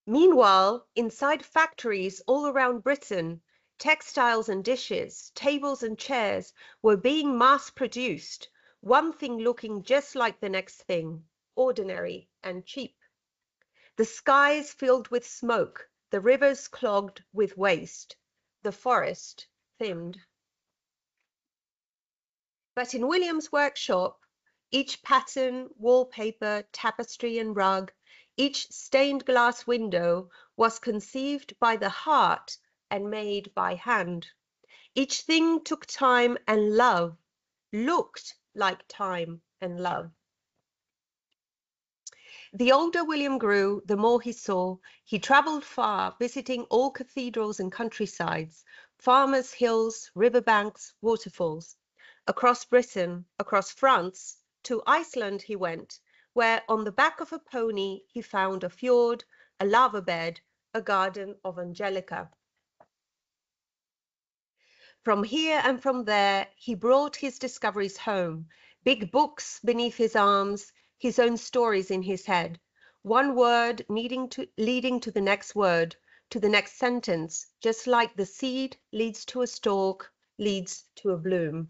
Meanwhile, inside factories all around Britain, textiles and dishes, tables and chairs were being mass-produced, one thing looking just like the next thing, ordinary and cheap. The skies filled with smoke, the rivers clogged with waste, the forest thinned. But in William's workshop, each pattern, wallpaper, tapestry and rug, each stained glass window was conceived by the heart and made by hand. Each thing took time and love, looked like time and love. The older William grew, the more he saw. He travelled far, visiting all cathedrals and countrysides, farmers' hills, riverbanks, waterfalls. Across Britain, across France, to Iceland he went, where on the back of a pony he found a fjord, a lava bed, a garden of Angelica. From here and from there, he brought his discoveries home, big books beneath his arms, his own stories in his head, one word leading to the next word, to the next sentence, just like the seed leads to a stalk, leads to a bloom.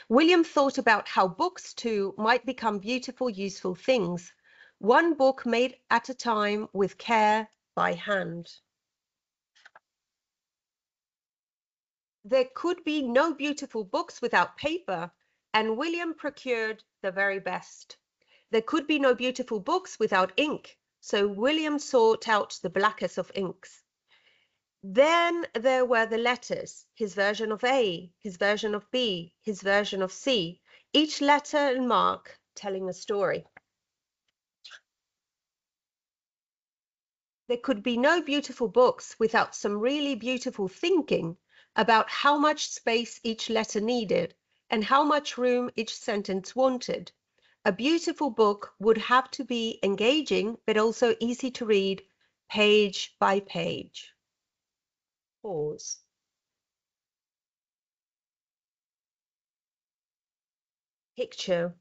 William thought about how books, too, might become beautiful, useful things, one book made at a time with care by hand. There could be no beautiful books without paper, and William procured the very best. There could be no beautiful books without ink, so William sought out the blackest of inks. Then there were the letters, his version of A, his version of B, his version of C, each letter and mark telling a story. There could be no beautiful books without some really beautiful thinking about how much space each letter needed and how much room each sentence wanted. A beautiful book would have to be engaging, but also easy to read, page by page. Pause. Picture.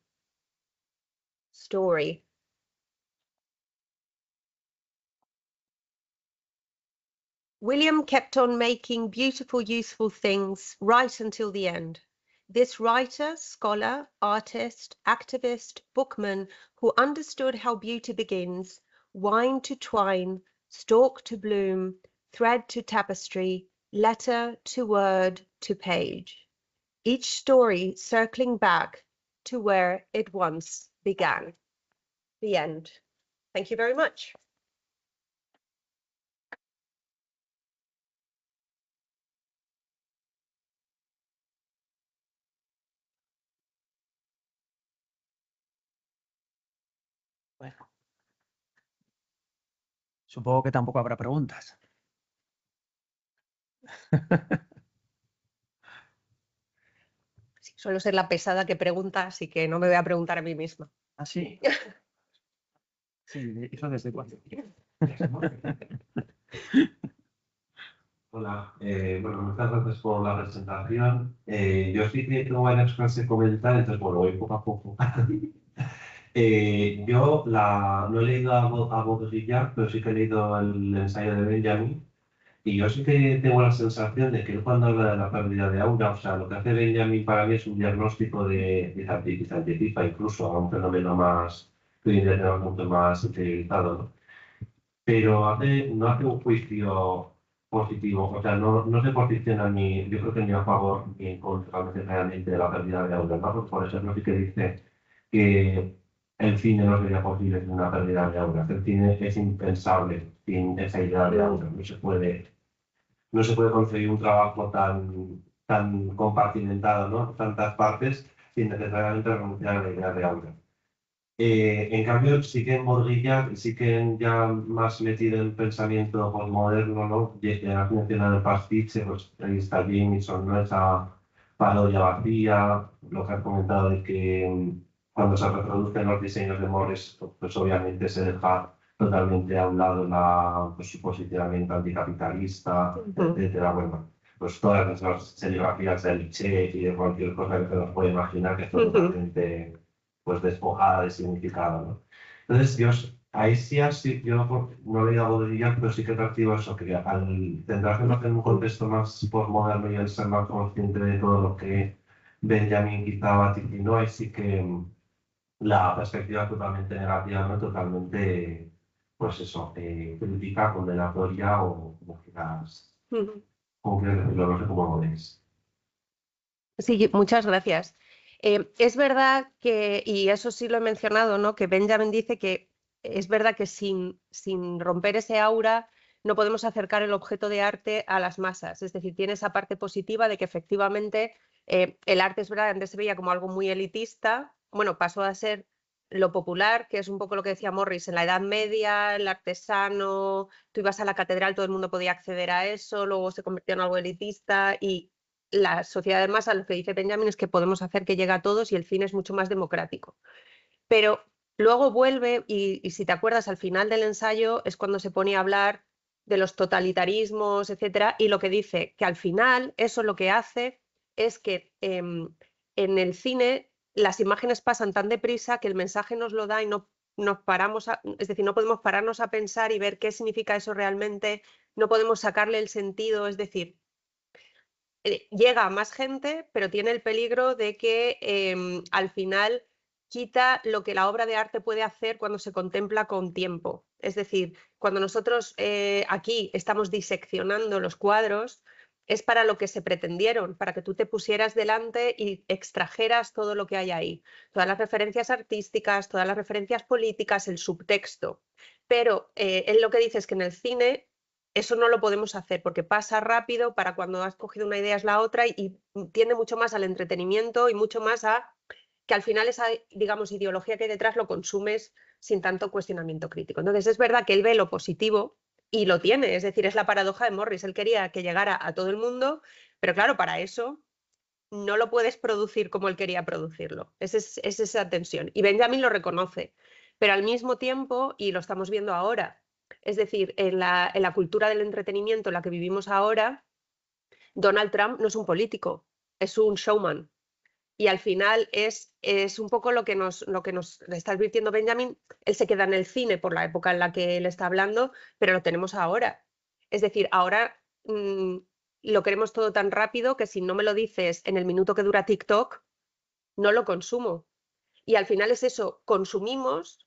Story. William kept on making beautiful, useful things right until the end. This writer, scholar, artist, activist, bookman, who understood how beauty begins, wind to twine, stalk to bloom, thread to tapestry, letter to word to page. Each story circling back to where it once began. The end. Thank you very much. Bueno, supongo que tampoco habrá preguntas. Sí, suelo ser la pesada que pregunta, así que no me voy a preguntar a mí misma. ¿Ah, sí? Sí, ¿eso desde cuándo? Hola, bueno, muchas gracias por la presentación. Yo sí que tengo varias cosas que comentar, entonces, bueno, voy poco a poco. Yo no he leído a Baudrillard, pero sí que he leído el ensayo de Benjamin, y yo sí que tengo la sensación de que él cuando habla de la pérdida de aura, o sea, lo que hace Benjamin para mí es un diagnóstico de científica, incluso a un fenómeno más, que hoy en día tenemos mucho más interiorizado, ¿no? Pero no hace un juicio positivo, o sea, no se posiciona yo creo que ni a favor ni en contra necesariamente de la pérdida de aura, ¿no? Por ejemplo, sí que dice que el cine no sería posible sin una pérdida de aura, que el cine es impensable sin esa idea de aura, no se puede conseguir un trabajo tan compartimentado, ¿no? Tantas partes sin necesariamente renunciar a la idea de aura. En cambio, sí que en Baudrillard, sí que ya más metido en pensamiento moderno, ¿no? Ya has mencionado el pastiche, pues ahí está Jameson, ¿no? Esa parodia vacía, lo que has comentado de que cuando se reproducen los diseños de Morris, pues obviamente se deja totalmente a un lado pues, su posicionamiento anticapitalista, etcétera. Bueno, pues todas las serigrafías del Che y de cualquier cosa que se nos puede imaginar que es totalmente pues despojada de significado, ¿no? Entonces, ahí sí, yo no he leído a Baudrillard, pero sí que percibo eso, que al centrarnos en un contexto más postmoderno y al ser más consciente de todo lo que Benjamin quizá vaticinó, ahí sí que la perspectiva es totalmente negativa, ¿no? Totalmente, pues eso, crítica, condenatoria o como quieras decirlo, no sé cómo lo veis. Sí, muchas gracias. Es verdad que, y eso sí lo he mencionado, ¿no? Que Benjamin dice que es verdad que sin romper ese aura no podemos acercar el objeto de arte a las masas. Es decir, tiene esa parte positiva de que efectivamente el arte, es verdad, antes se veía como algo muy elitista, bueno, pasó a ser lo popular, que es un poco lo que decía Morris, en la Edad Media, el artesano, tú ibas a la catedral, todo el mundo podía acceder a eso, luego se convirtió en algo elitista y la sociedad de masa, lo que dice Benjamin es que podemos hacer que llegue a todos y el cine es mucho más democrático. Pero luego vuelve y si te acuerdas, al final del ensayo es cuando se pone a hablar de los totalitarismos, etcétera, y lo que dice que al final eso lo que hace es que en el cine las imágenes pasan tan deprisa que el mensaje nos lo da y no nos paramos es decir, no podemos pararnos a pensar y ver qué significa eso realmente, no podemos sacarle el sentido, es decir, llega a más gente, pero tiene el peligro de que al final quita lo que la obra de arte puede hacer cuando se contempla con tiempo. Es decir, cuando nosotros aquí estamos diseccionando los cuadros, es para lo que se pretendieron, para que tú te pusieras delante y extrajeras todo lo que hay ahí, todas las referencias artísticas, todas las referencias políticas, el subtexto. Pero él lo que dice es que en el cine eso no lo podemos hacer porque pasa rápido, para cuando has cogido una idea es la otra y tiende mucho más al entretenimiento y mucho más a que al final esa, digamos, ideología que hay detrás lo consumes sin tanto cuestionamiento crítico. Entonces es verdad que él ve lo positivo y lo tiene, es decir, es la paradoja de Morris. Él quería que llegara a todo el mundo, pero claro, para eso no lo puedes producir como él quería producirlo. Es esa tensión. Y Benjamin lo reconoce, pero al mismo tiempo, y lo estamos viendo ahora, es decir, en la cultura del entretenimiento en la que vivimos ahora, Donald Trump no es un político, es un showman. Y al final es un poco lo que nos está advirtiendo Benjamin. Él se queda en el cine por la época en la que él está hablando, pero lo tenemos ahora. Es decir, ahora lo queremos todo tan rápido que si no me lo dices en el minuto que dura TikTok, no lo consumo. Y al final es eso, consumimos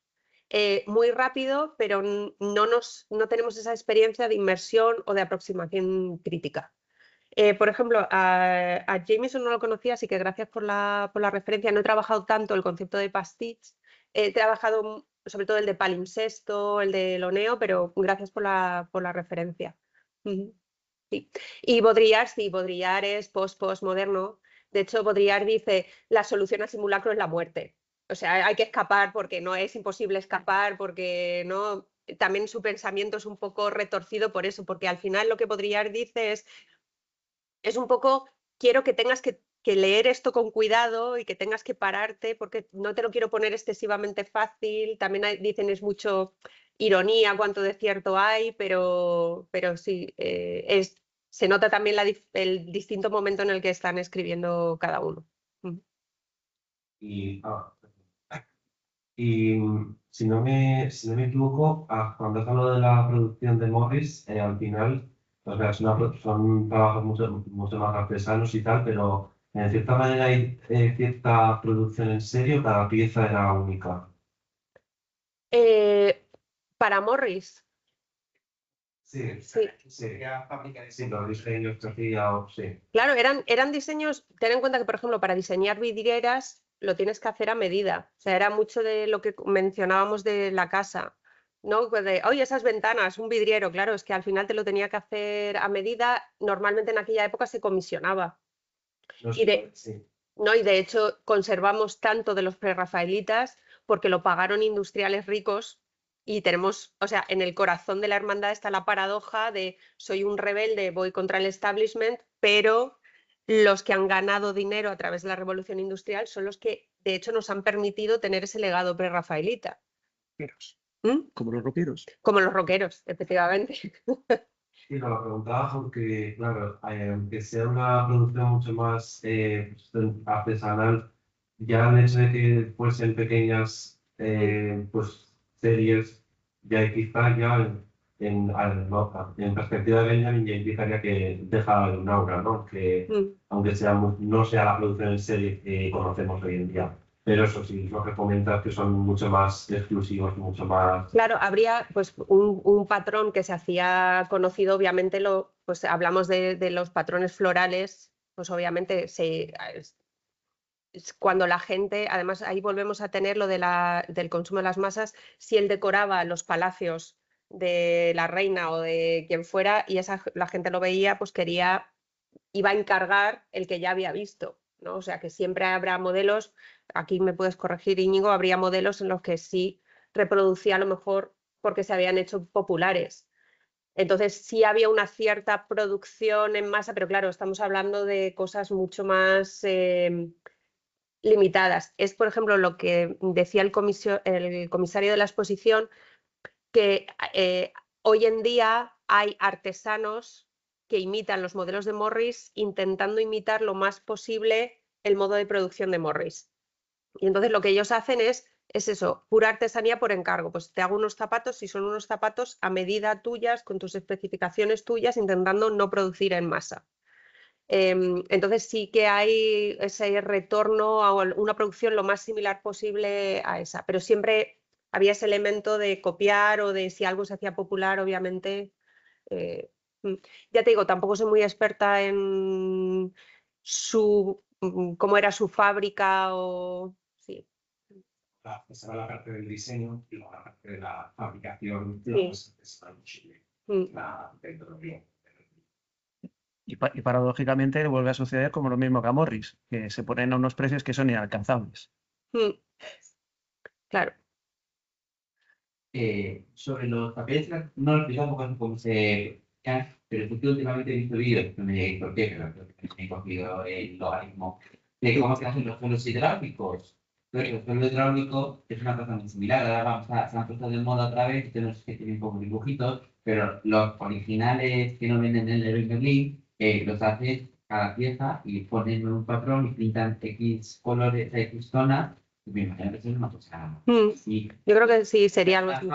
muy rápido, pero no tenemos esa experiencia de inmersión o de aproximación crítica. Por ejemplo, a Jameson no lo conocía, así que gracias por la referencia. No he trabajado tanto el concepto de pastiche, he trabajado sobre todo el de palimpsesto, el de loneo, pero gracias por la referencia. Sí. Y Baudrillard, sí, Baudrillard es postmoderno. De hecho, Baudrillard dice, la solución al simulacro es la muerte. O sea, hay que escapar porque no es imposible escapar, porque no. También su pensamiento es un poco retorcido por eso, porque al final lo que Baudrillard dice es un poco, quiero que tengas que leer esto con cuidado y que tengas que pararte porque no te lo quiero poner excesivamente fácil. También dicen es mucho ironía cuánto de cierto hay, pero sí, se nota también el distinto momento en el que están escribiendo cada uno. Y si no me equivoco, cuando has hablado de la producción de Morris, al final, o sea, son trabajos mucho más artesanos y tal, pero en cierta manera hay cierta producción en serio, cada pieza era única. Para Morris. Sí. Los diseños que hacía, sí. Claro, eran diseños, ten en cuenta que, por ejemplo, para diseñar vidrieras lo tienes que hacer a medida. O sea, era mucho de lo que mencionábamos de la casa, ¿no? Pues de, oye, esas ventanas, un vidriero, claro, es que al final te lo tenía que hacer a medida. Normalmente en aquella época se comisionaba. Sí. ¿No? Y de hecho conservamos tanto de los prerrafaelitas porque lo pagaron industriales ricos y tenemos, o sea, en el corazón de la hermandad está la paradoja de soy un rebelde, voy contra el establishment, pero los que han ganado dinero a través de la revolución industrial son los que de hecho nos han permitido tener ese legado prerrafaelita. Como los rockeros. Como los rockeros, efectivamente. Sí, no, lo preguntaba porque, claro, aunque sea una producción mucho más artesanal, ya el hecho de que fuesen pequeñas pues, series, ya quizá ya en perspectiva de Benjamin ya implicaría que deja un aura, ¿no? Que aunque sea, no sea la producción en serie que conocemos hoy en día. Pero eso sí, lo que comentas que son mucho más exclusivos, mucho más... Claro, habría pues un patrón que se hacía conocido, obviamente pues hablamos de los patrones florales, pues obviamente es cuando la gente, además ahí volvemos a tener lo del consumo de las masas, si él decoraba los palacios de la reina o de quien fuera y la gente lo veía, pues iba a encargar el que ya había visto, ¿no? O sea que siempre habrá modelos, aquí me puedes corregir Íñigo, habría modelos en los que sí reproducía a lo mejor porque se habían hecho populares. Entonces sí había una cierta producción en masa, pero claro, estamos hablando de cosas mucho más limitadas. Es, por ejemplo, lo que decía el comisario de la exposición, que hoy en día hay artesanos que imitan los modelos de Morris intentando imitar lo más posible el modo de producción de Morris. Y entonces lo que ellos hacen es eso, pura artesanía por encargo. Pues te hago unos zapatos, si son unos zapatos a medida tuyas, con tus especificaciones tuyas, intentando no producir en masa. Entonces sí que hay ese retorno a una producción lo más similar posible a esa, pero siempre había ese elemento de copiar o de si algo se hacía popular, obviamente. Ya te digo, tampoco soy muy experta en cómo era su fábrica o... Sí. Esa era la parte del diseño y luego la parte de la fabricación Sí. dentro de Y paradójicamente vuelve a suceder como lo mismo que a Morris, que se ponen a unos precios que son inalcanzables. Claro. Sobre los papeles, no lo explicamos cómo se... Pero sí que últimamente he visto vídeos, no me digáis por qué, pero creo que me he cogido el logaritmo, de cómo se hacen los suelos hidráulicos. Entonces, el suelo hidráulico es una cosa muy similar. Ahora se han puesto de moda otra vez, que no sé que tienen pocos dibujitos, pero los originales que no venden en el Leroy Merlin, los hacen cada pieza y ponen un patrón y pintan X colores, X zonas. Me imagino que eso es una cosa. Sí. Yo creo que sí, sería algo así.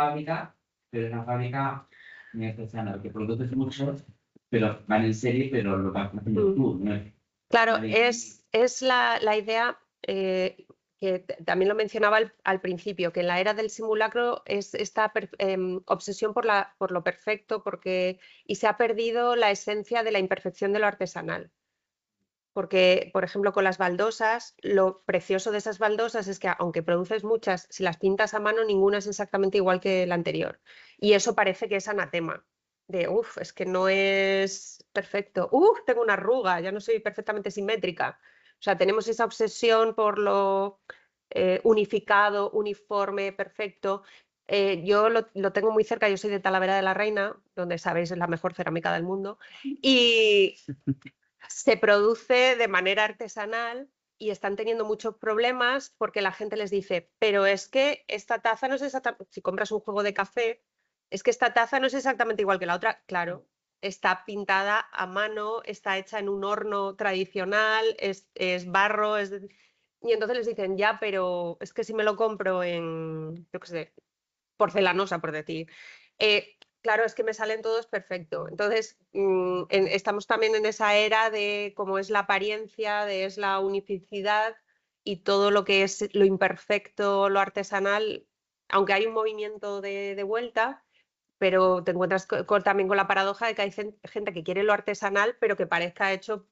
Pero es una fábrica muy artesanal, que produces muchos, pero van en serie, pero lo vas haciendo tú, ¿no? Claro, es la idea que también lo mencionaba al principio, que en la era del simulacro es esta obsesión por lo perfecto y se ha perdido la esencia de la imperfección de lo artesanal. Porque, por ejemplo, con las baldosas, lo precioso de esas baldosas es que aunque produces muchas, si las pintas a mano, ninguna es exactamente igual que la anterior. Y eso parece que es anatema. De, es que no es perfecto. Tengo una arruga, ya no soy perfectamente simétrica. O sea, tenemos esa obsesión por lo unificado, uniforme, perfecto. Yo lo tengo muy cerca, yo soy de Talavera de la Reina, donde sabéis es la mejor cerámica del mundo. Y se produce de manera artesanal y están teniendo muchos problemas porque la gente les dice, pero es que esta taza no es exactamente, si compras un juego de café, es que esta taza no es exactamente igual que la otra. Claro, está pintada a mano, está hecha en un horno tradicional, es barro, y entonces les dicen, ya, pero es que si me lo compro en, yo qué sé, porcelanosa, por decir, claro, es que me salen todos perfecto. Entonces, estamos también en esa era de cómo es la apariencia, es la unificidad y todo lo que es lo imperfecto, lo artesanal, aunque hay un movimiento de vuelta, pero te encuentras también con la paradoja de que hay gente que quiere lo artesanal, pero que parezca hecho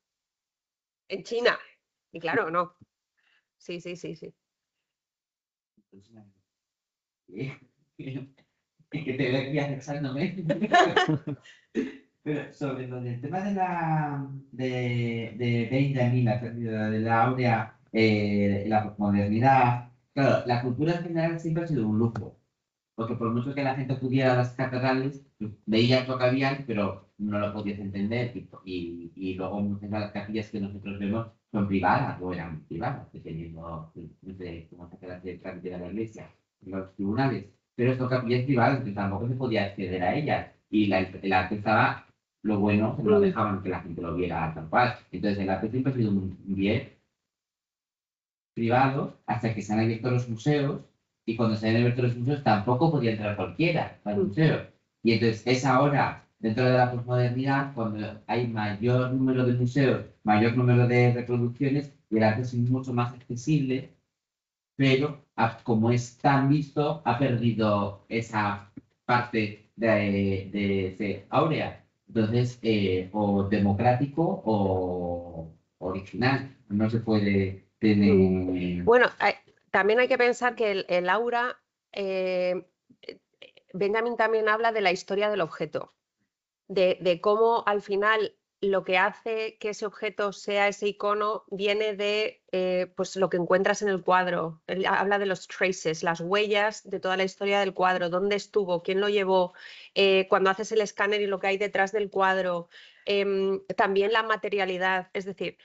en China. Y claro, no. Sí. Y que te veo aquí aceptándome. Pero sobre lo del tema de Benjamin, la pérdida de la áurea, la modernidad, Claro, la cultura en general siempre ha sido un lujo, porque por mucho que la gente acudiera a las catedrales, veías lo que habían, pero no lo podías entender. Y luego muchas de las capillas que nosotros vemos son privadas o eran privadas, dependiendo de cómo se queda el trámite de la iglesia, los tribunales. Pero son capillas privadas, que tampoco se podía acceder a ellas. Y el arte estaba, lo bueno, que no dejaban que la gente lo viera tal cual. Entonces el arte siempre ha sido un bien privado hasta que se han abierto los museos, y cuando se han abierto los museos tampoco podía entrar cualquiera al museo. Y entonces es ahora, dentro de la posmodernidad, cuando hay mayor número de museos, mayor número de reproducciones, y el arte es mucho más accesible, pero como es tan visto, ha perdido esa parte de ser áurea. Entonces, o democrático o original. No se puede tener... Bueno, también hay que pensar que el aura, Benjamin también habla de la historia del objeto, de cómo al final lo que hace que ese objeto sea ese icono viene de pues lo que encuentras en el cuadro. Él habla de los traces, las huellas de toda la historia del cuadro, dónde estuvo, quién lo llevó, cuando haces el escáner y lo que hay detrás del cuadro. También la materialidad, es decir,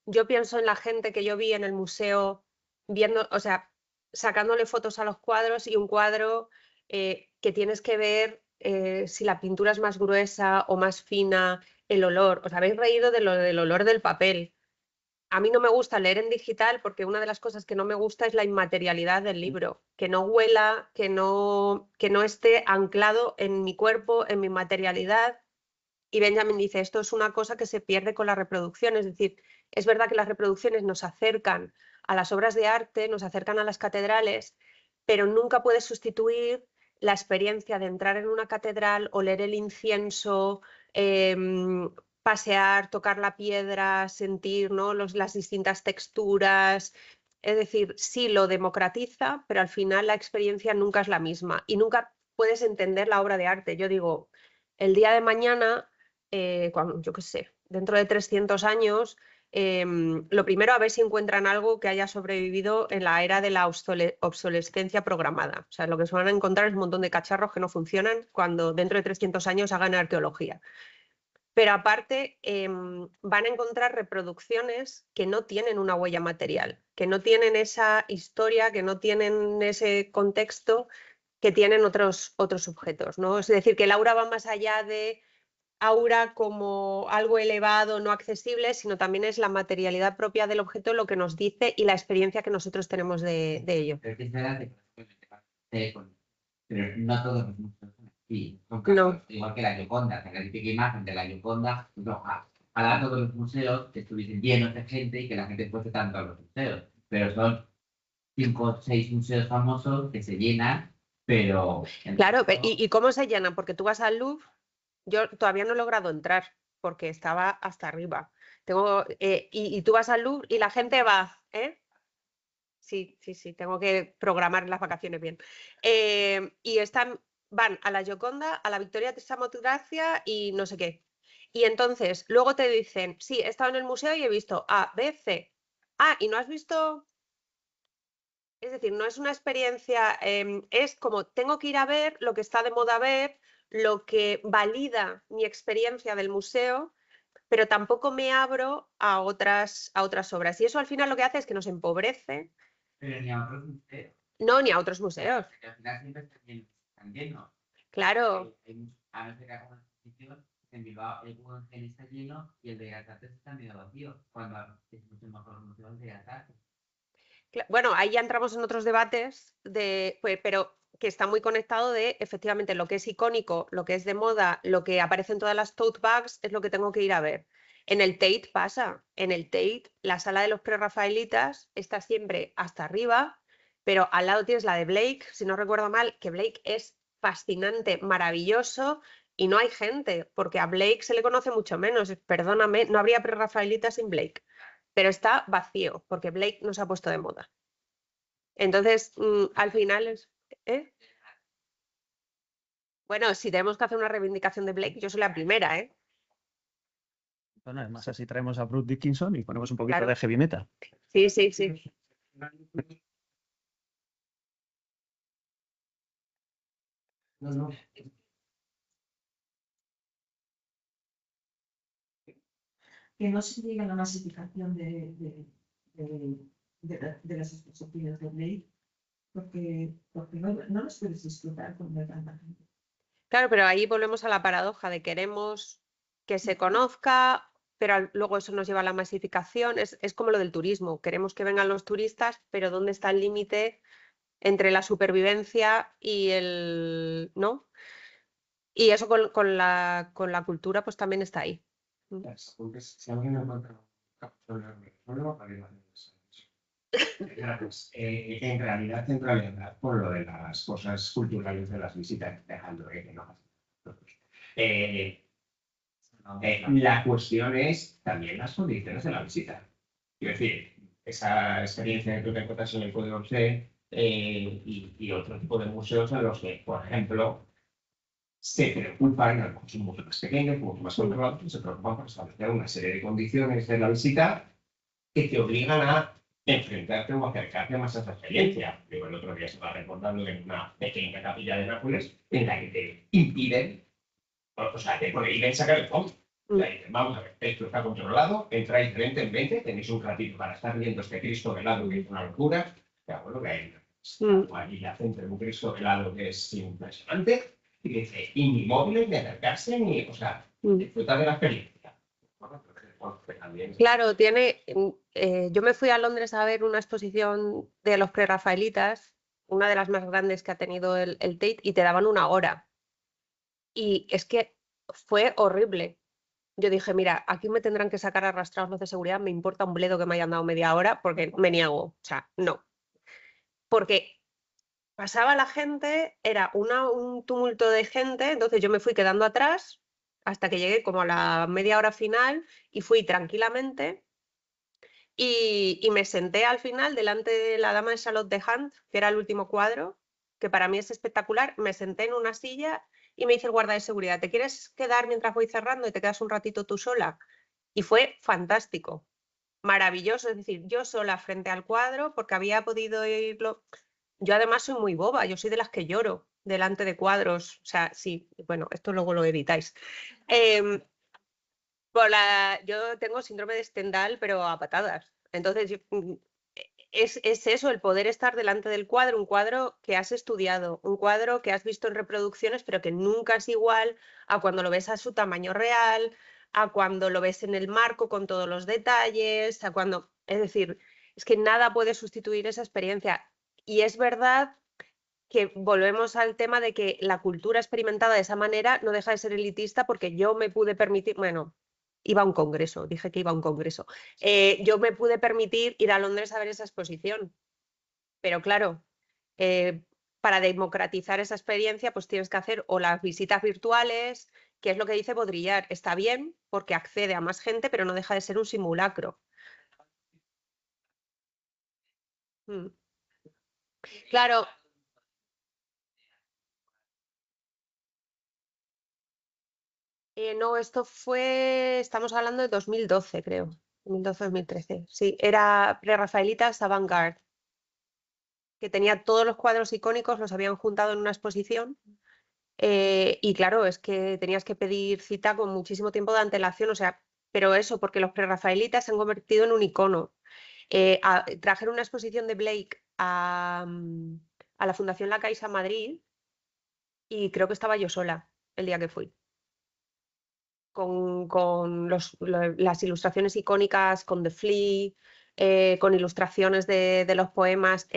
yo pienso en la gente que yo vi en el museo viendo, o sea, sacándole fotos a los cuadros, y un cuadro que tienes que ver si la pintura es más gruesa o más fina, el olor. Os habéis reído de lo del olor del papel. A mí no me gusta leer en digital porque una de las cosas que no me gusta es la inmaterialidad del libro, que no huela, que no esté anclado en mi cuerpo, en mi materialidad. Y Benjamin dice, esto es una cosa que se pierde con la reproducción, es decir, es verdad que las reproducciones nos acercan a las obras de arte, nos acercan a las catedrales, pero nunca puedes sustituir la experiencia de entrar en una catedral, oler el incienso, pasear, tocar la piedra, sentir, ¿no?, las distintas texturas. Es decir, sí lo democratiza, pero al final la experiencia nunca es la misma y nunca puedes entender la obra de arte. Yo digo, el día de mañana, cuando, yo qué sé, dentro de 300 años, lo primero, a ver si encuentran algo que haya sobrevivido en la era de la obsolescencia programada. O sea, lo que se van a encontrar es un montón de cacharros que no funcionan cuando dentro de 300 años hagan arqueología. Pero aparte, van a encontrar reproducciones que no tienen una huella material, que no tienen esa historia, que no tienen ese contexto que tienen otros objetos, ¿no? Es decir, que el aura va más allá de aura como algo elevado, no accesible, sino también es la materialidad propia del objeto lo que nos dice y la experiencia que nosotros tenemos de ello. Pero que es verdad que pero no todos los museos son así. Son No. casos, igual que la Gioconda, que la típica imagen de la Gioconda, pues no, ojalá todos los museos estuviesen llenos de gente y que la gente fuese tanto a los museos. Pero son 5 o 6 museos famosos que se llenan, pero... Claro, ¿y cómo se llenan? Porque tú vas al Louvre, yo todavía no he logrado entrar porque estaba hasta arriba. Y tú vas al Louvre y la gente va, ¿eh? Sí, tengo que programar las vacaciones bien. Y van a la Gioconda, a la Victoria de Samotracia y no sé qué. Y entonces luego te dicen, sí, he estado en el museo y he visto A, B, C. Ah, ¿y no has visto? Es decir, no es una experiencia, es como tengo que ir a ver lo que está de moda ver, lo que valida mi experiencia del museo, pero tampoco me abro a otras obras. Y eso al final lo que hace es que nos empobrece. Pero ni a otros museos. No, ni a otros museos. Porque al final siempre están llenos. Claro. A no ser que haga una exposición, en Bilbao el Guggenheim está lleno y el de Bellas Artes está medio vacío, cuando es mucho mejor los museos de Bellas Artes. Bueno, ahí ya entramos en otros debates, pero que está muy conectado de, efectivamente, lo que es icónico, lo que es de moda, lo que aparece en todas las tote bags, es lo que tengo que ir a ver. En el Tate pasa. En el Tate, la sala de los prerrafaelitas está siempre hasta arriba, pero al lado tienes la de Blake, si no recuerdo mal, que Blake es fascinante, maravilloso, y no hay gente, porque a Blake se le conoce mucho menos. Perdóname, no habría prerrafaelitas sin Blake. Pero está vacío, porque Blake no se ha puesto de moda. Entonces, al final es... ¿eh? Bueno, si tenemos que hacer una reivindicación de Blake, yo soy la primera, ¿eh? Bueno, además así traemos a Bruce Dickinson y ponemos un poquito Claro. de heavy metal. Sí. No, no. Que no se llega a la masificación de las exposiciones de ley, porque no las puedes disfrutar con tanta gente. Claro, pero ahí volvemos a la paradoja de queremos que se conozca, pero luego eso nos lleva a la masificación. Es como lo del turismo. Queremos que vengan los turistas, pero ¿dónde está el límite entre la supervivencia y el, ¿no? Y eso con la cultura pues también está ahí. Porque si alguien encuentra un problema, para ir a pues, en realidad, por lo de las cosas culturales de las visitas, dejando que no la cuestión es también las condiciones de la visita. Quiero decir, esa experiencia que tú te encuentras en el Puy de Orsay y otro tipo de museos en los que, por ejemplo, se preocupan, a lo mejor son mucho más pequeños, mucho más controlados, se preocupan por establecer una serie de condiciones de la visita que te obligan a enfrentarte o acercarte más a esa experiencia. Yo el otro día estaba recordando en una pequeña capilla de Nápoles en la que te impiden, o sea, te prohíben sacar el fondo. O sea, dicen, vamos a ver, esto está controlado, entráis de 20 en 20, tenéis un ratito para estar viendo este Cristo velado que es una locura. Ya, bueno, que hay aquí la centro de un Cristo velado que es impresionante. Y dice, y ni móviles, ni acercarse, ni, o sea, disfrutar de la experiencia. Claro, yo me fui a Londres a ver una exposición de los prerrafaelitas, una de las más grandes que ha tenido el Tate, y te daban 1 hora. Y es que fue horrible. Yo dije, mira, aquí me tendrán que sacar arrastrados los de seguridad, me importa un bledo que me hayan dado media hora porque me niego. O sea, no. Porque pasaba la gente, era un tumulto de gente, entonces yo me fui quedando atrás hasta que llegué como a la media hora final y fui tranquilamente y me senté al final delante de la Dama de Charlotte de Hunt, que era el último cuadro, que para mí es espectacular. Me senté en una silla y me dice el guarda de seguridad, ¿te quieres quedar mientras voy cerrando y te quedas un ratito tú sola? Y fue fantástico, maravilloso, es decir, yo sola frente al cuadro porque había podido irlo. Yo además soy muy boba, yo soy de las que lloro delante de cuadros, o sea, sí, bueno, esto luego lo editáis. Yo tengo síndrome de Stendhal, pero a patadas. Entonces, es eso, el poder estar delante del cuadro, un cuadro que has estudiado, un cuadro que has visto en reproducciones, pero que nunca es igual a cuando lo ves a su tamaño real, a cuando lo ves en el marco con todos los detalles, es decir, es que nada puede sustituir esa experiencia. Y es verdad que volvemos al tema de que la cultura experimentada de esa manera no deja de ser elitista porque yo me pude permitir, bueno, iba a un congreso, dije que iba a un congreso, yo me pude permitir ir a Londres a ver esa exposición, pero claro, para democratizar esa experiencia pues tienes que hacer o las visitas virtuales, que es lo que dice Baudrillard, está bien porque accede a más gente, pero no deja de ser un simulacro. Claro. No, estamos hablando de 2012, creo. 2012-2013. Sí, era Prerrafaelitas Avant-Garde, que tenía todos los cuadros icónicos, los habían juntado en una exposición. Y claro, es que tenías que pedir cita con muchísimo tiempo de antelación, o sea, pero eso, porque los prerrafaelitas se han convertido en un icono. Trajeron una exposición de Blake a la Fundación La Caixa Madrid y creo que estaba yo sola el día que fui. Con las ilustraciones icónicas, con The Flea, con ilustraciones de los poemas.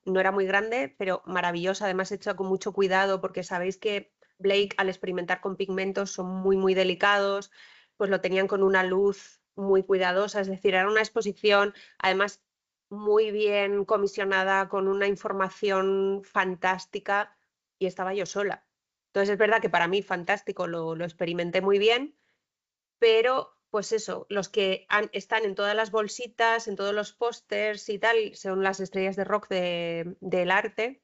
No era muy grande, pero maravillosa, además hecha con mucho cuidado, porque sabéis que Blake, al experimentar con pigmentos, son muy, muy delicados, pues lo tenían con una luz muy cuidadosa, es decir, era una exposición, además, muy bien comisionada, con una información fantástica, y estaba yo sola. Entonces es verdad que para mí fantástico, lo experimenté muy bien, pero pues eso, los que están en todas las bolsitas, en todos los pósters y tal, son las estrellas de rock del arte.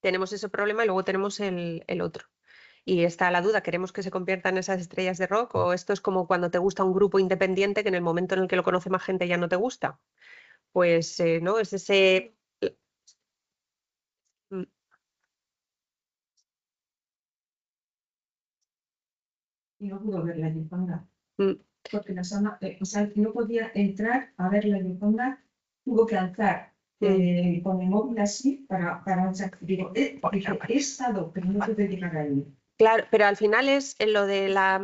Tenemos ese problema y luego tenemos el otro. Y está la duda, ¿queremos que se conviertan en esas estrellas de rock? ¿O esto es como cuando te gusta un grupo independiente que en el momento en el que lo conoce más gente ya no te gusta? Pues no, es ese... y no pudo ver la Gioconda. Mm. Porque o sea, no podía entrar a ver la Gioconda, tuvo que alzar con el móvil así para digo, dije, he estado, pero no pude llegar ahí. Claro, pero al final es lo de la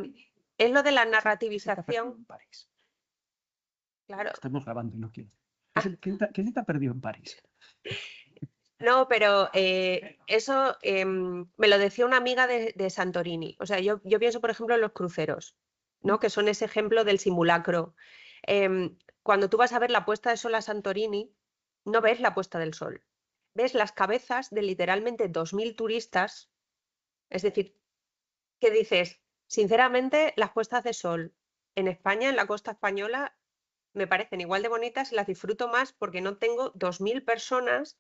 narrativización. En París. Claro. Estamos grabando y no quiero. ¿Quién se te ha perdido en París? No, pero eso me lo decía una amiga de Santorini. O sea, yo pienso, por ejemplo, en los cruceros, ¿no? Que son ese ejemplo del simulacro. Cuando tú vas a ver la puesta de sol a Santorini, no ves la puesta del sol. Ves las cabezas de literalmente 2000 turistas. Es decir, que dices, sinceramente, las puestas de sol en España, en la costa española, me parecen igual de bonitas y las disfruto más porque no tengo 2000 personas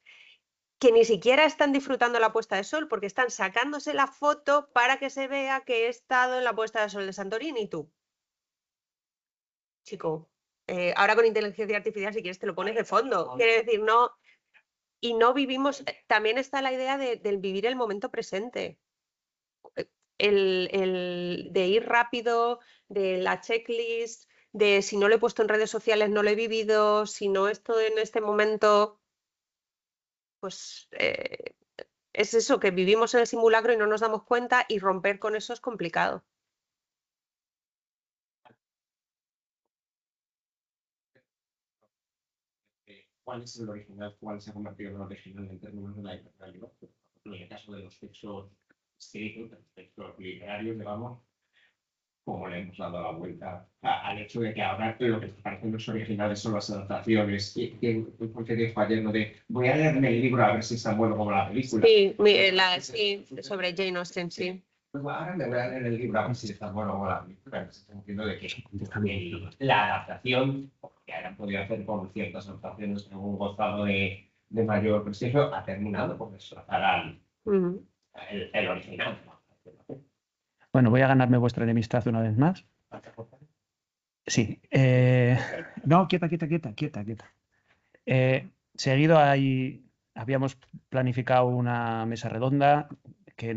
que ni siquiera están disfrutando la puesta de sol porque están sacándose la foto para que se vea que he estado en la puesta de sol de Santorini. Y tú, chico, ahora con inteligencia artificial si quieres te lo pones de fondo. Quiere decir, no, y no vivimos, también está la idea del vivir el momento presente. De ir rápido, de la checklist, de si no lo he puesto en redes sociales no lo he vivido, si no estoy en este momento, pues es eso, que vivimos en el simulacro y no nos damos cuenta y romper con eso es complicado. ¿Cuál es el original? ¿Cuál se ha convertido en el original en términos de la hiperrealidad? En el caso de los textos escritos, de los textos literarios, digamos, como le hemos dado la vuelta al hecho de que ahora lo que nos parecen los originales son las adaptaciones. Porque dijo ayer lo de voy a leerme el libro a ver si es tan bueno como la película. Sí, sí, sobre Jane Austen, sí. Pues ahora me voy a leer el libro a ver si es tan bueno como la película. En ese sentido de que la adaptación, que hayan podido hacer con ciertas adaptaciones que han gozado de mayor prestigio, ha terminado por destrozar el original. Bueno, voy a ganarme vuestra enemistad una vez más. Sí. No, quieta. Seguido habíamos planificado una mesa redonda que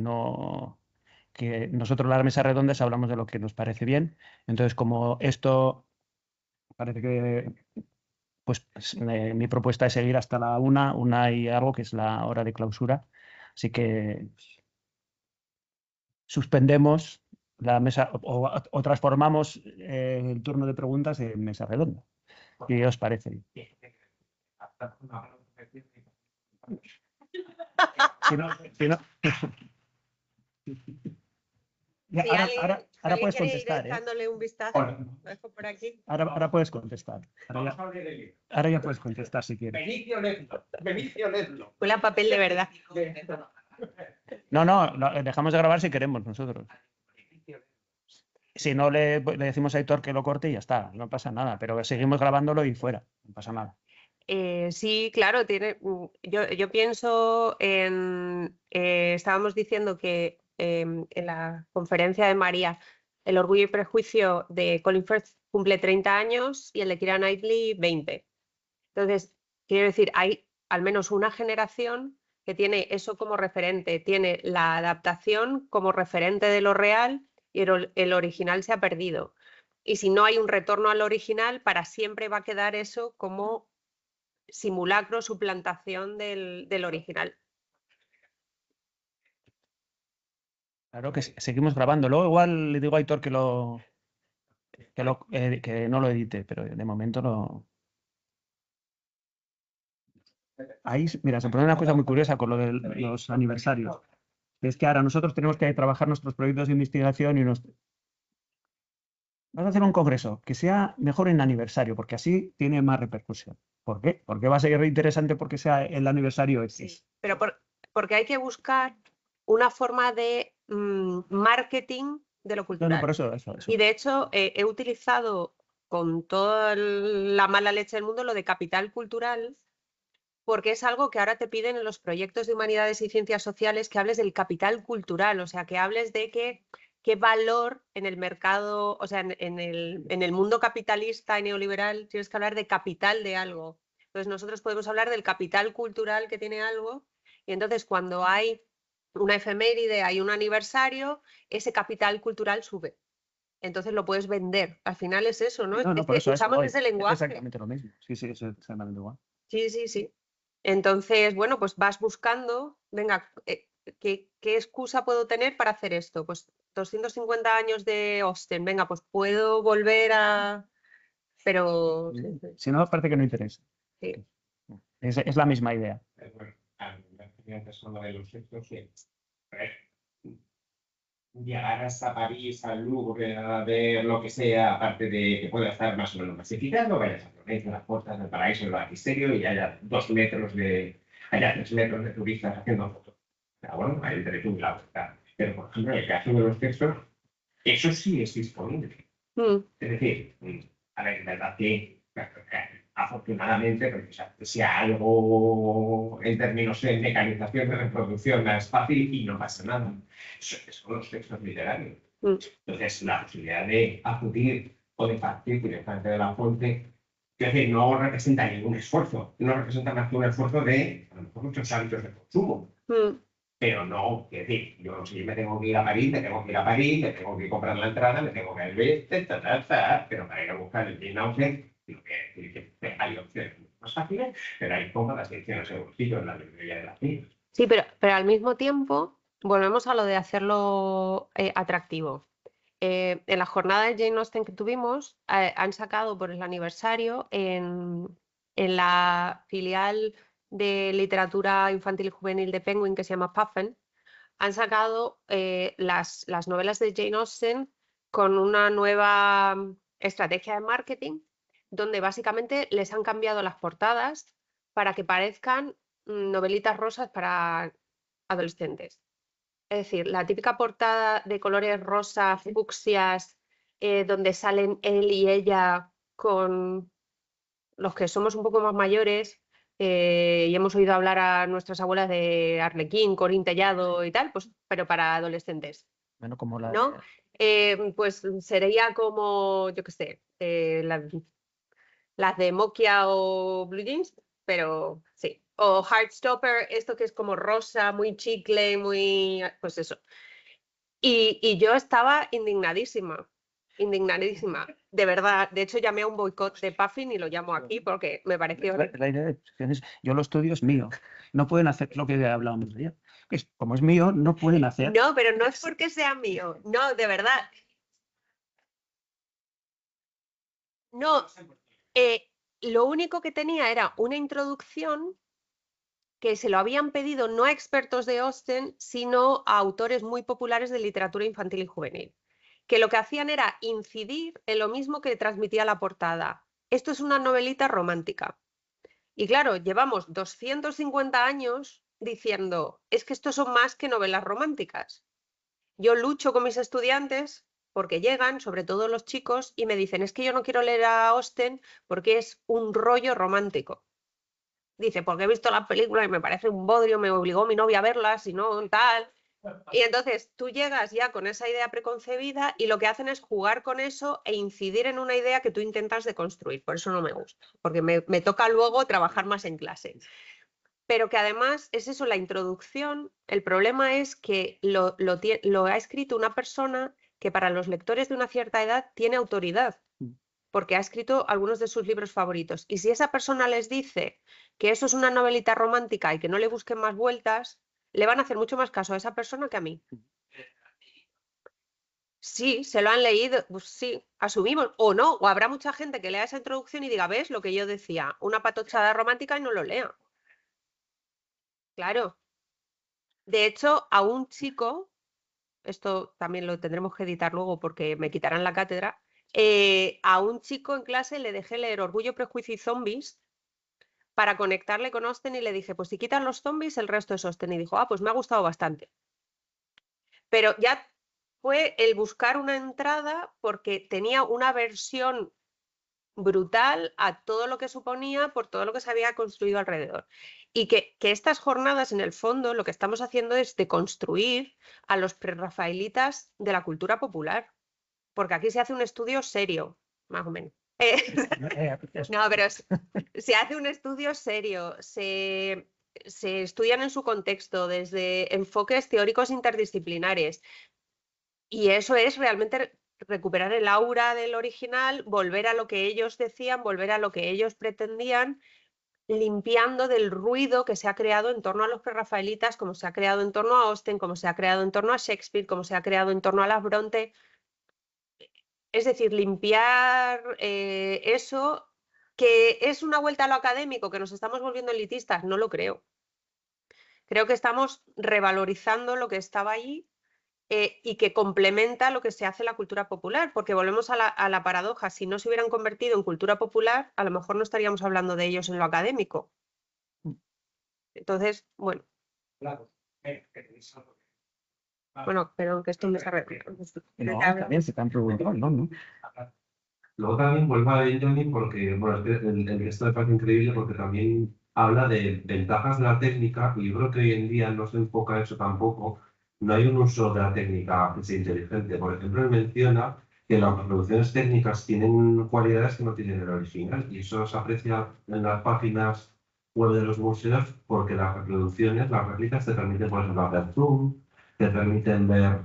nosotros las mesas redondas hablamos de lo que nos parece bien. Entonces, como esto parece que pues mi propuesta es seguir hasta la 1 y algo, que es la hora de clausura. Así que suspendemos la mesa o transformamos el turno de preguntas en mesa redonda. ¿Qué os parece? Si no. Ya, ahora puedes contestar. Dándole un vistazo, lo dejo por aquí. Ahora puedes contestar. Ahora ya puedes contestar si quieres. Benicio Ledlo. Huele a papel de verdad. No, dejamos de grabar si queremos nosotros. Si no, le decimos a Aitor que lo corte y ya está, no pasa nada, pero seguimos grabándolo y fuera, no pasa nada. Sí, claro, yo pienso en, estábamos diciendo que en la conferencia de María, El orgullo y prejuicio de Colin Firth cumple 30 años y el de Keira Knightley 20. Entonces, quiero decir, hay al menos una generación que tiene eso como referente, tiene la adaptación como referente de lo real y el original se ha perdido. Y si no hay un retorno al original, para siempre va a quedar eso como simulacro, suplantación del original. Claro que seguimos grabando. Luego igual le digo a Aitor que no lo edite, pero de momento no. Ahí, mira, se pone una cosa muy curiosa con lo de los aniversarios. Es que ahora nosotros tenemos que trabajar nuestros proyectos de investigación y vamos a hacer un congreso que sea mejor en aniversario, porque así tiene más repercusión. ¿Por qué? Porque va a ser interesante porque sea el aniversario X. Sí, pero porque hay que buscar una forma de marketing de lo cultural. No, por eso. Y de hecho he utilizado con toda la mala leche del mundo lo de capital cultural, porque es algo que ahora te piden en los proyectos de humanidades y ciencias sociales, que hables del capital cultural, o sea, que hables de qué valor en el mercado, o sea, en el mundo capitalista y neoliberal tienes que hablar de capital de algo. Entonces nosotros podemos hablar del capital cultural que tiene algo y entonces cuando hay una efeméride, hay un aniversario, ese capital cultural sube. Entonces lo puedes vender. Al final es eso, ¿no? No, Es por que eso usamos voy. ese Es lenguaje. exactamente lo mismo. Sí, es exactamente igual. Sí, sí, sí. Entonces, bueno, pues vas buscando, venga, ¿qué excusa puedo tener para hacer esto? Pues 250 años de Austen, venga, pues puedo volver a... Pero... Si no, parece que no interesa. Sí. Es la misma idea. Bueno, la opinión personal de los textos, sí. A ver, llegar hasta París, al Louvre, a ver lo que sea, aparte de que pueda estar más o menos masificado, vayas a Florencia, las puertas del paraíso, el baptisterio, y haya 3 metros de turistas haciendo fotos. Pero bueno, hay el derecho de la verdad. Pero, por ejemplo, en el caso de los textos, eso sí es disponible. Es decir, a ver, es verdad que afortunadamente, porque si algo en términos de mecanización de reproducción es fácil y no pasa nada, son los textos literarios. Entonces, la posibilidad de acudir o de partir directamente de la fuente, es decir, no representa ningún esfuerzo, no representa más que un esfuerzo de, a lo mejor, muchos hábitos de consumo. Pero no, es decir, yo si me tengo que ir a París, me tengo que ir a París, me tengo que comprar la entrada, me tengo que ir pero para ir a buscar el Jane Austen, lo que hay opciones más fáciles, pero hay cómodas ediciones de bolsillo en la librería de las niñas. Sí, pero al mismo tiempo volvemos a lo de hacerlo atractivo. En la jornada de Jane Austen que tuvimos, han sacado por el aniversario en la filial de literatura infantil y juvenil de Penguin, que se llama Puffin, han sacado las novelas de Jane Austen con una nueva estrategia de marketing, donde básicamente les han cambiado las portadas para que parezcan novelitas rosas para adolescentes. Es decir, la típica portada de colores rosas, fucsias, donde salen él y ella con los que somos un poco más mayores y hemos oído hablar a nuestras abuelas de Arlequín, Corín Tellado y tal, pues, pero para adolescentes. Bueno, como la ¿No? Pues sería como, yo qué sé, las de Mokia o Blue Jeans, pero sí. O Heartstopper, esto que es como rosa, muy chicle, muy... pues eso. Y yo estaba indignadísima, de verdad. De hecho, llamé a un boicot de Puffin y lo llamo aquí porque me pareció... La idea de yo lo estudio, es mío. No pueden hacer lo que hablábamos ayer. Como es mío, no pueden hacer. No, pero no es porque sea mío. No, de verdad. No, lo único que tenía era una introducción que se lo habían pedido no a expertos de Austen, sino a autores muy populares de literatura infantil y juvenil, que lo que hacían era incidir en lo mismo que transmitía la portada. Esto es una novelita romántica. Y claro, llevamos 250 años diciendo, es que estos son más que novelas románticas. Yo lucho con mis estudiantes porque llegan, sobre todo los chicos, y me dicen, es que yo no quiero leer a Austen porque es un rollo romántico. Dice, porque he visto la película y me parece un bodrio, me obligó mi novia a verla, si no, tal. Y entonces tú llegas ya con esa idea preconcebida y lo que hacen es jugar con eso e incidir en una idea que tú intentas deconstruir. Por eso no me gusta, porque me toca luego trabajar más en clase. Pero que además es eso, la introducción. El problema es que lo ha escrito una persona que para los lectores de una cierta edad tiene autoridad, porque ha escrito algunos de sus libros favoritos. Y si esa persona les dice que eso es una novelita romántica y que no le busquen más vueltas, le van a hacer mucho más caso a esa persona que a mí. Sí, se lo han leído, pues sí, asumimos, o no, o habrá mucha gente que lea esa introducción y diga, ves lo que yo decía, una patochada romántica y no lo lea. Claro. De hecho, a un chico, esto también lo tendremos que editar luego porque me quitarán la cátedra, a un chico en clase le dejé leer Orgullo, Prejuicio y Zombies para conectarle con Austen y le dije, pues si quitan los zombies, el resto es Austen. Y dijo, pues me ha gustado bastante. Pero ya fue el buscar una entrada porque tenía una versión brutal a todo lo que suponía por todo lo que se había construido alrededor. Y que estas jornadas, en el fondo, lo que estamos haciendo es deconstruir a los prerrafaelitas de la cultura popular. Porque aquí se hace un estudio serio, más o menos. No, pero se hace un estudio serio, se estudian en su contexto desde enfoques teóricos interdisciplinares y eso es realmente recuperar el aura del original, volver a lo que ellos decían, volver a lo que ellos pretendían, limpiando del ruido que se ha creado en torno a los prerrafaelitas, como se ha creado en torno a Austen, como se ha creado en torno a Shakespeare, como se ha creado en torno a las Bronte. Es decir, limpiar eso, que es una vuelta a lo académico, que nos estamos volviendo elitistas, no lo creo. Creo que estamos revalorizando lo que estaba allí y que complementa lo que se hace en la cultura popular, porque volvemos a la paradoja. Si no se hubieran convertido en cultura popular, a lo mejor no estaríamos hablando de ellos en lo académico. Entonces, bueno. Claro. Bueno, pero que esto me está... No, también se están preguntando, ¿no? Luego también vuelvo a Benjamin porque, bueno, es que el texto me parece increíble porque también habla de ventajas de la técnica y yo creo que hoy en día no se enfoca eso tampoco. No hay un uso de la técnica que sea inteligente. Por ejemplo, él menciona que las reproducciones técnicas tienen cualidades que no tienen el original y eso se aprecia en las páginas web de los museos porque las reproducciones, las réplicas te permiten, por ejemplo, hacer zoom, te permiten ver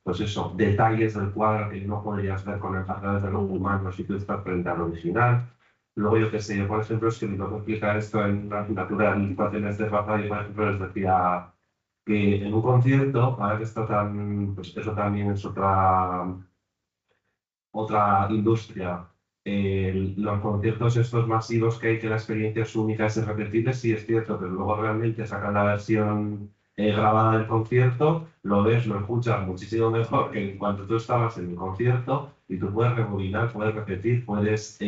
pues eso, detalles del cuadro que no podrías ver con el a través de los humanos si tú estás frente al original. Luego, yo qué sé, yo por ejemplo, es que me tengo que explicar esto en una asignatura de situaciones de pasado, yo por ejemplo les decía que en un concierto, ahora que está tan, pues eso también es otra industria, los conciertos estos masivos que hay, que la experiencia es única, es irrepetible, sí es cierto, pero luego realmente sacan la versión grabada del concierto, lo ves, lo escuchas muchísimo mejor que en cuanto tú estabas en el concierto y tú puedes rebobinar, puedes repetir, puedes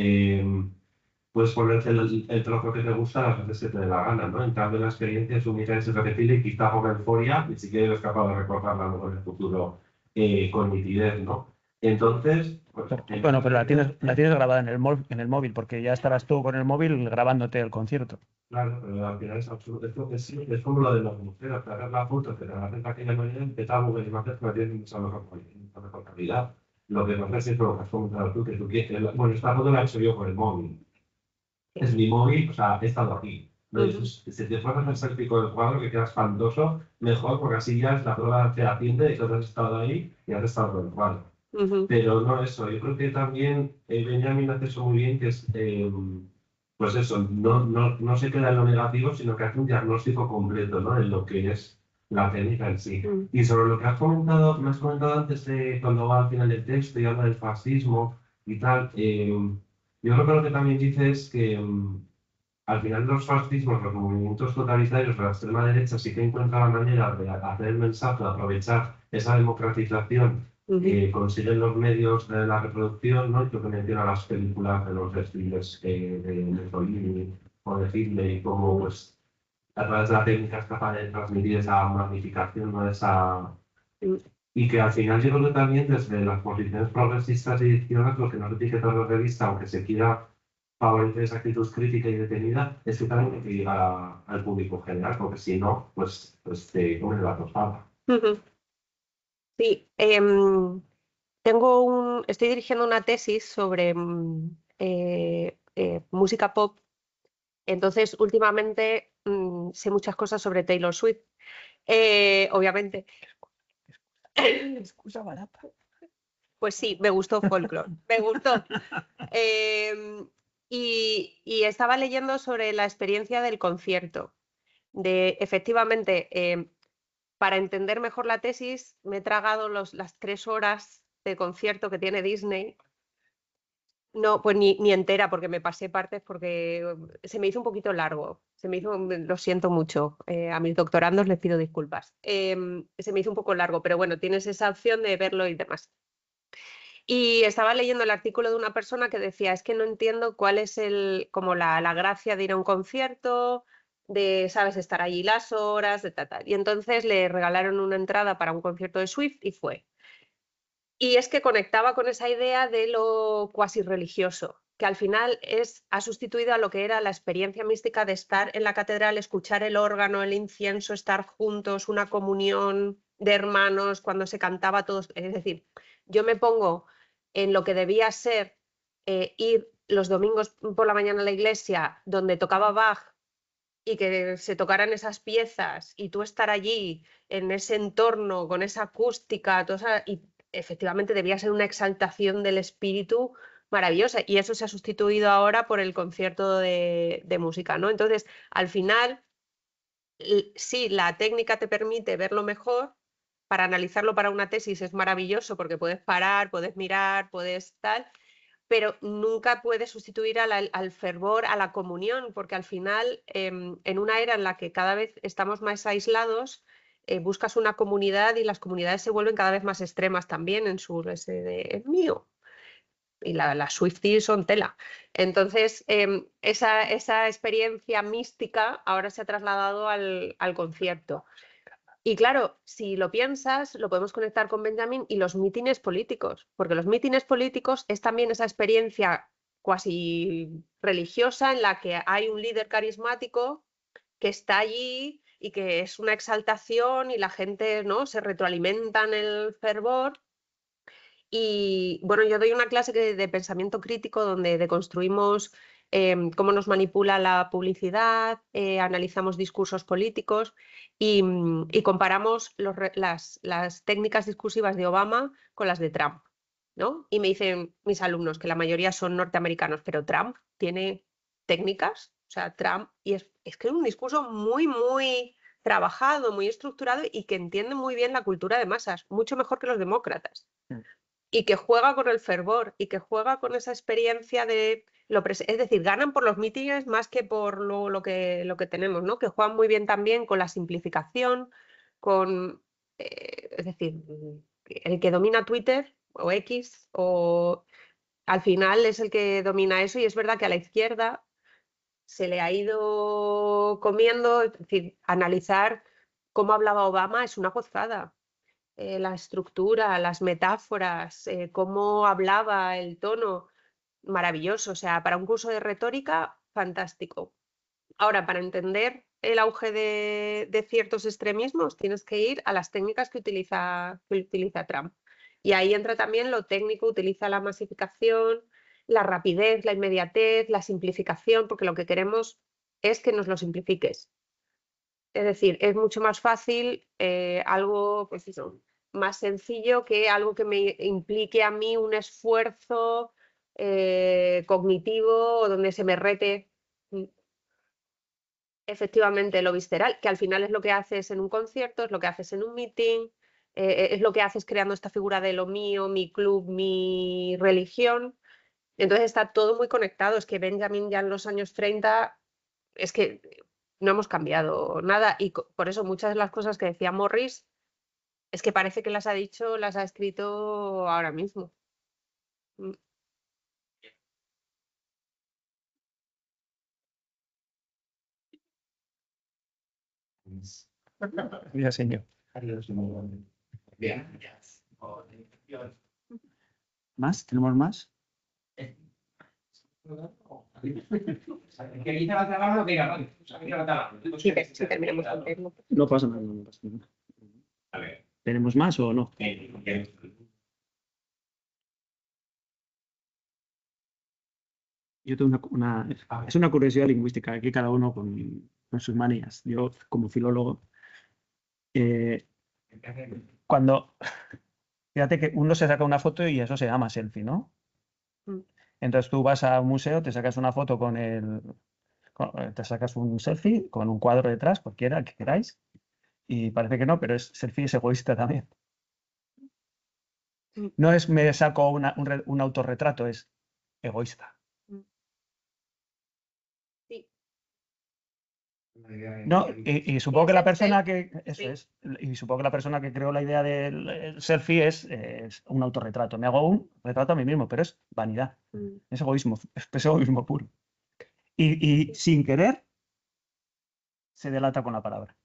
ponerte el trozo que te gusta las veces que te dé la gana, ¿no? En cambio, la experiencia es única, es irrepetible y quizá por euforia ni siquiera eres capaz de recordarla luego en el futuro con nitidez, ¿no? Entonces, pues, Bueno, pero la tienes grabada en el móvil, porque ya estarás tú con el móvil grabándote el concierto. claro, pero al final es absurdo. Es como lo de los museos, te hagas la foto, que te la hacen de aquella manera, empieza Google Images que la tienen mucha mejor calidad. Lo que pasa es lo que has comentado tú, que tú quieres. Bueno, esta foto la he hecho yo con el móvil. Es mi móvil, o sea, he estado aquí. ¿No? Si te pones a hacer selfie con el cuadro, que queda espantoso, mejor, porque así ya es la prueba fehaciente de que tú has estado ahí y has estado con el cuadro. Pero no eso, yo creo que también Benjamin hace eso muy bien, que es, pues eso, no se queda en lo negativo, sino que hace un diagnóstico completo, ¿no? En lo que es la técnica en sí. Y sobre lo que me has comentado antes de cuando va al final del texto y habla del fascismo y tal, yo creo que lo que también dice es que al final los fascismos, los movimientos totalitarios de la extrema derecha sí que encuentran la manera de hacer el mensaje, de aprovechar esa democratización que consiguen los medios de la reproducción, ¿no? Y creo que menciona las películas de los desfiles de Mussolini o de Hitler y cómo pues, a través de la técnica es capaz de transmitir esa magnificación, ¿no? Y que al final yo creo que también desde las posiciones progresistas y de izquierdas lo que nos etiqueta la revista, aunque se quiera favorecer esa actitud crítica y detenida, es que también hay que llegar al público general, porque si no, pues te comen la tostada. Sí, estoy dirigiendo una tesis sobre música pop. Entonces, últimamente sé muchas cosas sobre Taylor Swift, obviamente. Excusa barata. Pues sí, me gustó Folklore, me gustó. Y estaba leyendo sobre la experiencia del concierto. Efectivamente, para entender mejor la tesis, me he tragado las 3 horas de concierto que tiene Disney. No, pues ni entera, porque me pasé partes porque se me hizo un poquito largo. Lo siento mucho, a mis doctorandos les pido disculpas. Se me hizo un poco largo, pero bueno, tienes esa opción de verlo y demás. Y estaba leyendo el artículo de una persona que decía, es que no entiendo cuál es como la gracia de ir a un concierto, de, sabes, estar allí las horas, de tal. Y entonces le regalaron una entrada para un concierto de Swift y fue. Y es que conectaba con esa idea de lo cuasi religioso, que al final ha sustituido a lo que era la experiencia mística de estar en la catedral, escuchar el órgano, el incienso, estar juntos, una comunión de hermanos cuando se cantaba todos. Es decir, yo me pongo en lo que debía ser ir los domingos por la mañana a la iglesia donde tocaba Bach y que se tocaran esas piezas y tú estar allí en ese entorno con esa acústica, y efectivamente debía ser una exaltación del espíritu maravillosa, y eso se ha sustituido ahora por el concierto de música, ¿no? Entonces, al final, sí, la técnica te permite verlo mejor. Para analizarlo para una tesis es maravilloso porque puedes parar, puedes mirar, puedes tal, pero nunca puedes sustituir al fervor, a la comunión, porque al final, en una era en la que cada vez estamos más aislados, buscas una comunidad y las comunidades se vuelven cada vez más extremas también en su ese de es mío. Y las Swifties son tela. Entonces, esa experiencia mística ahora se ha trasladado al concierto. Y claro, si lo piensas, lo podemos conectar con Benjamin y los mítines políticos, porque los mítines políticos es también esa experiencia cuasi religiosa en la que hay un líder carismático que está allí y que es una exaltación y la gente, ¿no?, se retroalimenta en el fervor. Y bueno, yo doy una clase de pensamiento crítico donde deconstruimos cómo nos manipula la publicidad, analizamos discursos políticos y comparamos las técnicas discursivas de Obama con las de Trump, ¿no? Y me dicen mis alumnos, que la mayoría son norteamericanos, pero Trump tiene técnicas, o sea, Trump, y es que es un discurso muy, muy trabajado, muy estructurado y que entiende muy bien la cultura de masas, mucho mejor que los demócratas. Y que juega con el fervor y que juega con esa experiencia de es decir, ganan por los mítines más que por lo que tenemos, ¿no? Que juegan muy bien también con la simplificación, con es decir, el que domina Twitter o X o al final es el que domina eso, y es verdad que a la izquierda se le ha ido comiendo, es decir, analizar cómo hablaba Obama es una gozada. La estructura, las metáforas, cómo hablaba, el tono, maravilloso. O sea, para un curso de retórica, fantástico. Ahora, para entender el auge de ciertos extremismos, tienes que ir a las técnicas que utiliza Trump. Y ahí entra también lo técnico, utiliza la masificación, la rapidez, la inmediatez, la simplificación, porque lo que queremos es que nos lo simplifiques. Es decir, es mucho más fácil algo, pues eso, más sencillo que algo que me implique a mí un esfuerzo cognitivo o donde se me rete efectivamente lo visceral, que al final es lo que haces en un concierto, es lo que haces en un meeting, es lo que haces creando esta figura de lo mío, mi club, mi religión. Entonces está todo muy conectado. Es que Benjamin ya en los años 30, es que no hemos cambiado nada, y por eso muchas de las cosas que decía Morris es que parece que las ha dicho, las ha escrito ahora mismo. Ya, señor. Bien. ¿Más? ¿Tenemos más? Sí, terminemos con tema. No pasa nada, no pasa nada. A ver. ¿Tenemos más o no? Yo tengo es una curiosidad lingüística, aquí cada uno con sus manías. Yo, como filólogo, fíjate que uno se saca una foto y eso se llama selfie, ¿no? Entonces tú vas a un museo, te sacas una foto te sacas un selfie con un cuadro detrás, cualquiera, el que queráis, y parece que no, pero selfie es egoísta también. No es me saco un autorretrato, es egoísta. No, y supongo que la persona que y supongo que la persona que creó la idea del selfie es un autorretrato. Me hago un retrato a mí mismo, pero es vanidad, es egoísmo, es egoísmo puro. Y sin querer se delata con la palabra.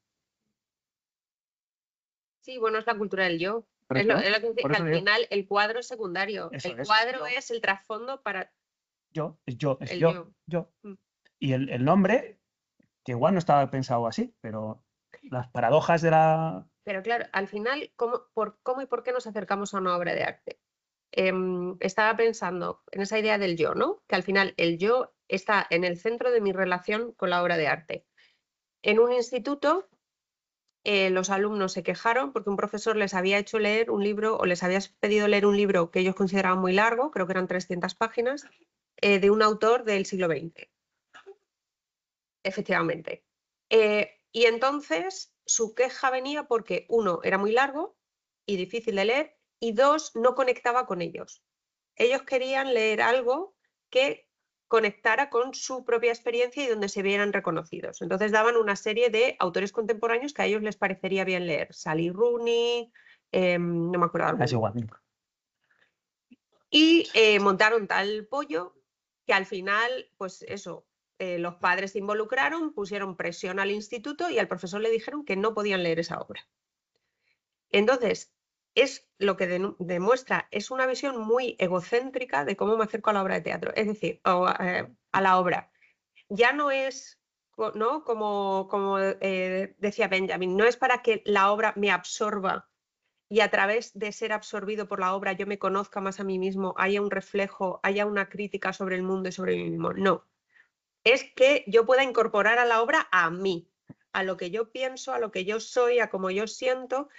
Sí, bueno, es la cultura del yo. Es lo que dice, que al final el cuadro es secundario. El cuadro es el trasfondo para yo. Y el nombre, que igual no estaba pensado así, pero las paradojas de la... Pero claro, al final, ¿cómo y por qué nos acercamos a una obra de arte? Estaba pensando en esa idea del yo, ¿no? Que al final el yo está en el centro de mi relación con la obra de arte. En un instituto los alumnos se quejaron porque un profesor les había hecho leer un libro o les había pedido leer un libro que ellos consideraban muy largo, creo que eran 300 páginas, de un autor del siglo XX. Efectivamente. Y entonces su queja venía porque, uno, era muy largo y difícil de leer, y dos, no conectaba con ellos. Ellos querían leer algo que conectara con su propia experiencia y donde se vieran reconocidos. Entonces daban una serie de autores contemporáneos que a ellos les parecería bien leer. Sally Rooney, no me acuerdo. Es igual. Y montaron tal pollo que al final, pues eso, los padres se involucraron, pusieron presión al instituto y al profesor le dijeron que no podían leer esa obra. Entonces, es lo que demuestra, es una visión muy egocéntrica de cómo me acerco a la obra de teatro, es decir, a la obra. Ya no es, ¿no? Como decía Benjamin, no es para que la obra me absorba y a través de ser absorbido por la obra yo me conozca más a mí mismo, haya un reflejo, haya una crítica sobre el mundo y sobre mí mismo. No, es que yo pueda incorporar a la obra a mí, a lo que yo pienso, a lo que yo soy, a cómo yo siento.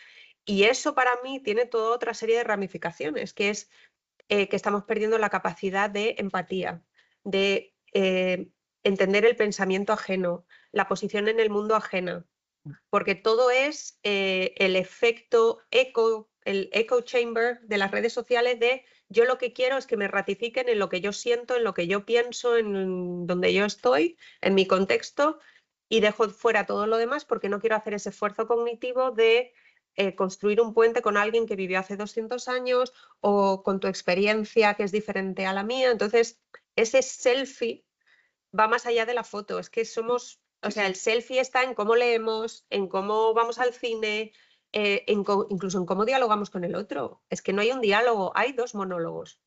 Y eso para mí tiene toda otra serie de ramificaciones, que es que estamos perdiendo la capacidad de empatía, de entender el pensamiento ajeno, la posición en el mundo ajena, porque todo es el efecto eco, el echo chamber de las redes sociales de yo lo que quiero es que me ratifiquen en lo que yo siento, en lo que yo pienso, en donde yo estoy, en mi contexto, y dejo fuera todo lo demás porque no quiero hacer ese esfuerzo cognitivo de construir un puente con alguien que vivió hace 200 años o con tu experiencia que es diferente a la mía. Entonces, ese selfie va más allá de la foto, es que somos, o sea, el selfie está en cómo leemos, en cómo vamos al cine, incluso en cómo dialogamos con el otro. Es que no hay un diálogo, hay dos monólogos.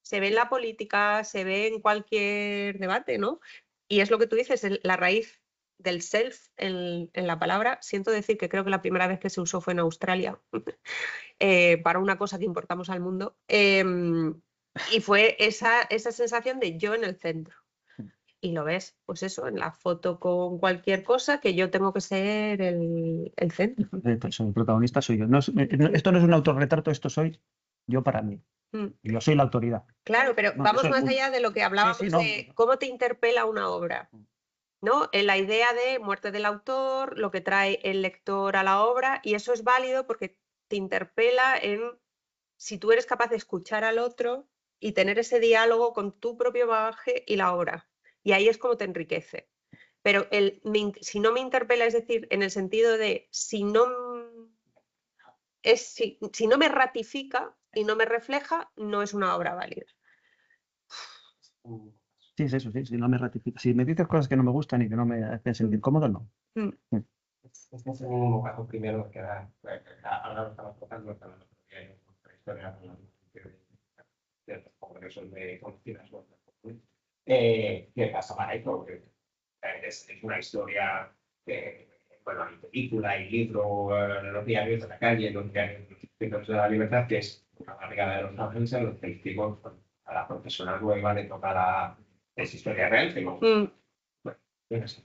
Se ve en la política, se ve en cualquier debate, ¿no? Y es lo que tú dices, la raíz del self en la palabra. Siento decir que creo que la primera vez que se usó fue en Australia, para una cosa que importamos al mundo. Y fue esa sensación de yo en el centro. Y lo ves, pues eso, en la foto con cualquier cosa, que yo tengo que ser el centro. El protagonista soy yo. Esto no es un autorretrato, esto soy yo para mí. Yo soy la autoridad. Claro, pero vamos más allá de lo que hablábamos de cómo te interpela una obra, ¿no? En la idea de muerte del autor, lo que trae el lector a la obra, y eso es válido porque te interpela en si tú eres capaz de escuchar al otro y tener ese diálogo con tu propio bagaje y la obra. Y ahí es como te enriquece. Pero si no me interpela, es decir, en el sentido de si no me ratifica y no me refleja, no es una obra válida. Sí, es eso, sí, si no me ratifica. Si me dices cosas que no me gustan y que no me hacen sentir cómodo, no. Este es el mismo caso primero que ahora lo estamos tocando, la historia de los congresos de conocidas. ¿Qué pasa para esto? Es una historia que, bueno, hay película, hay libro, los diarios de la calle, los diarios de la libertad, que es una barrigada de Los Ángeles, en los que el tipo, a la profesional nueva le toca es historia real, pero bueno, es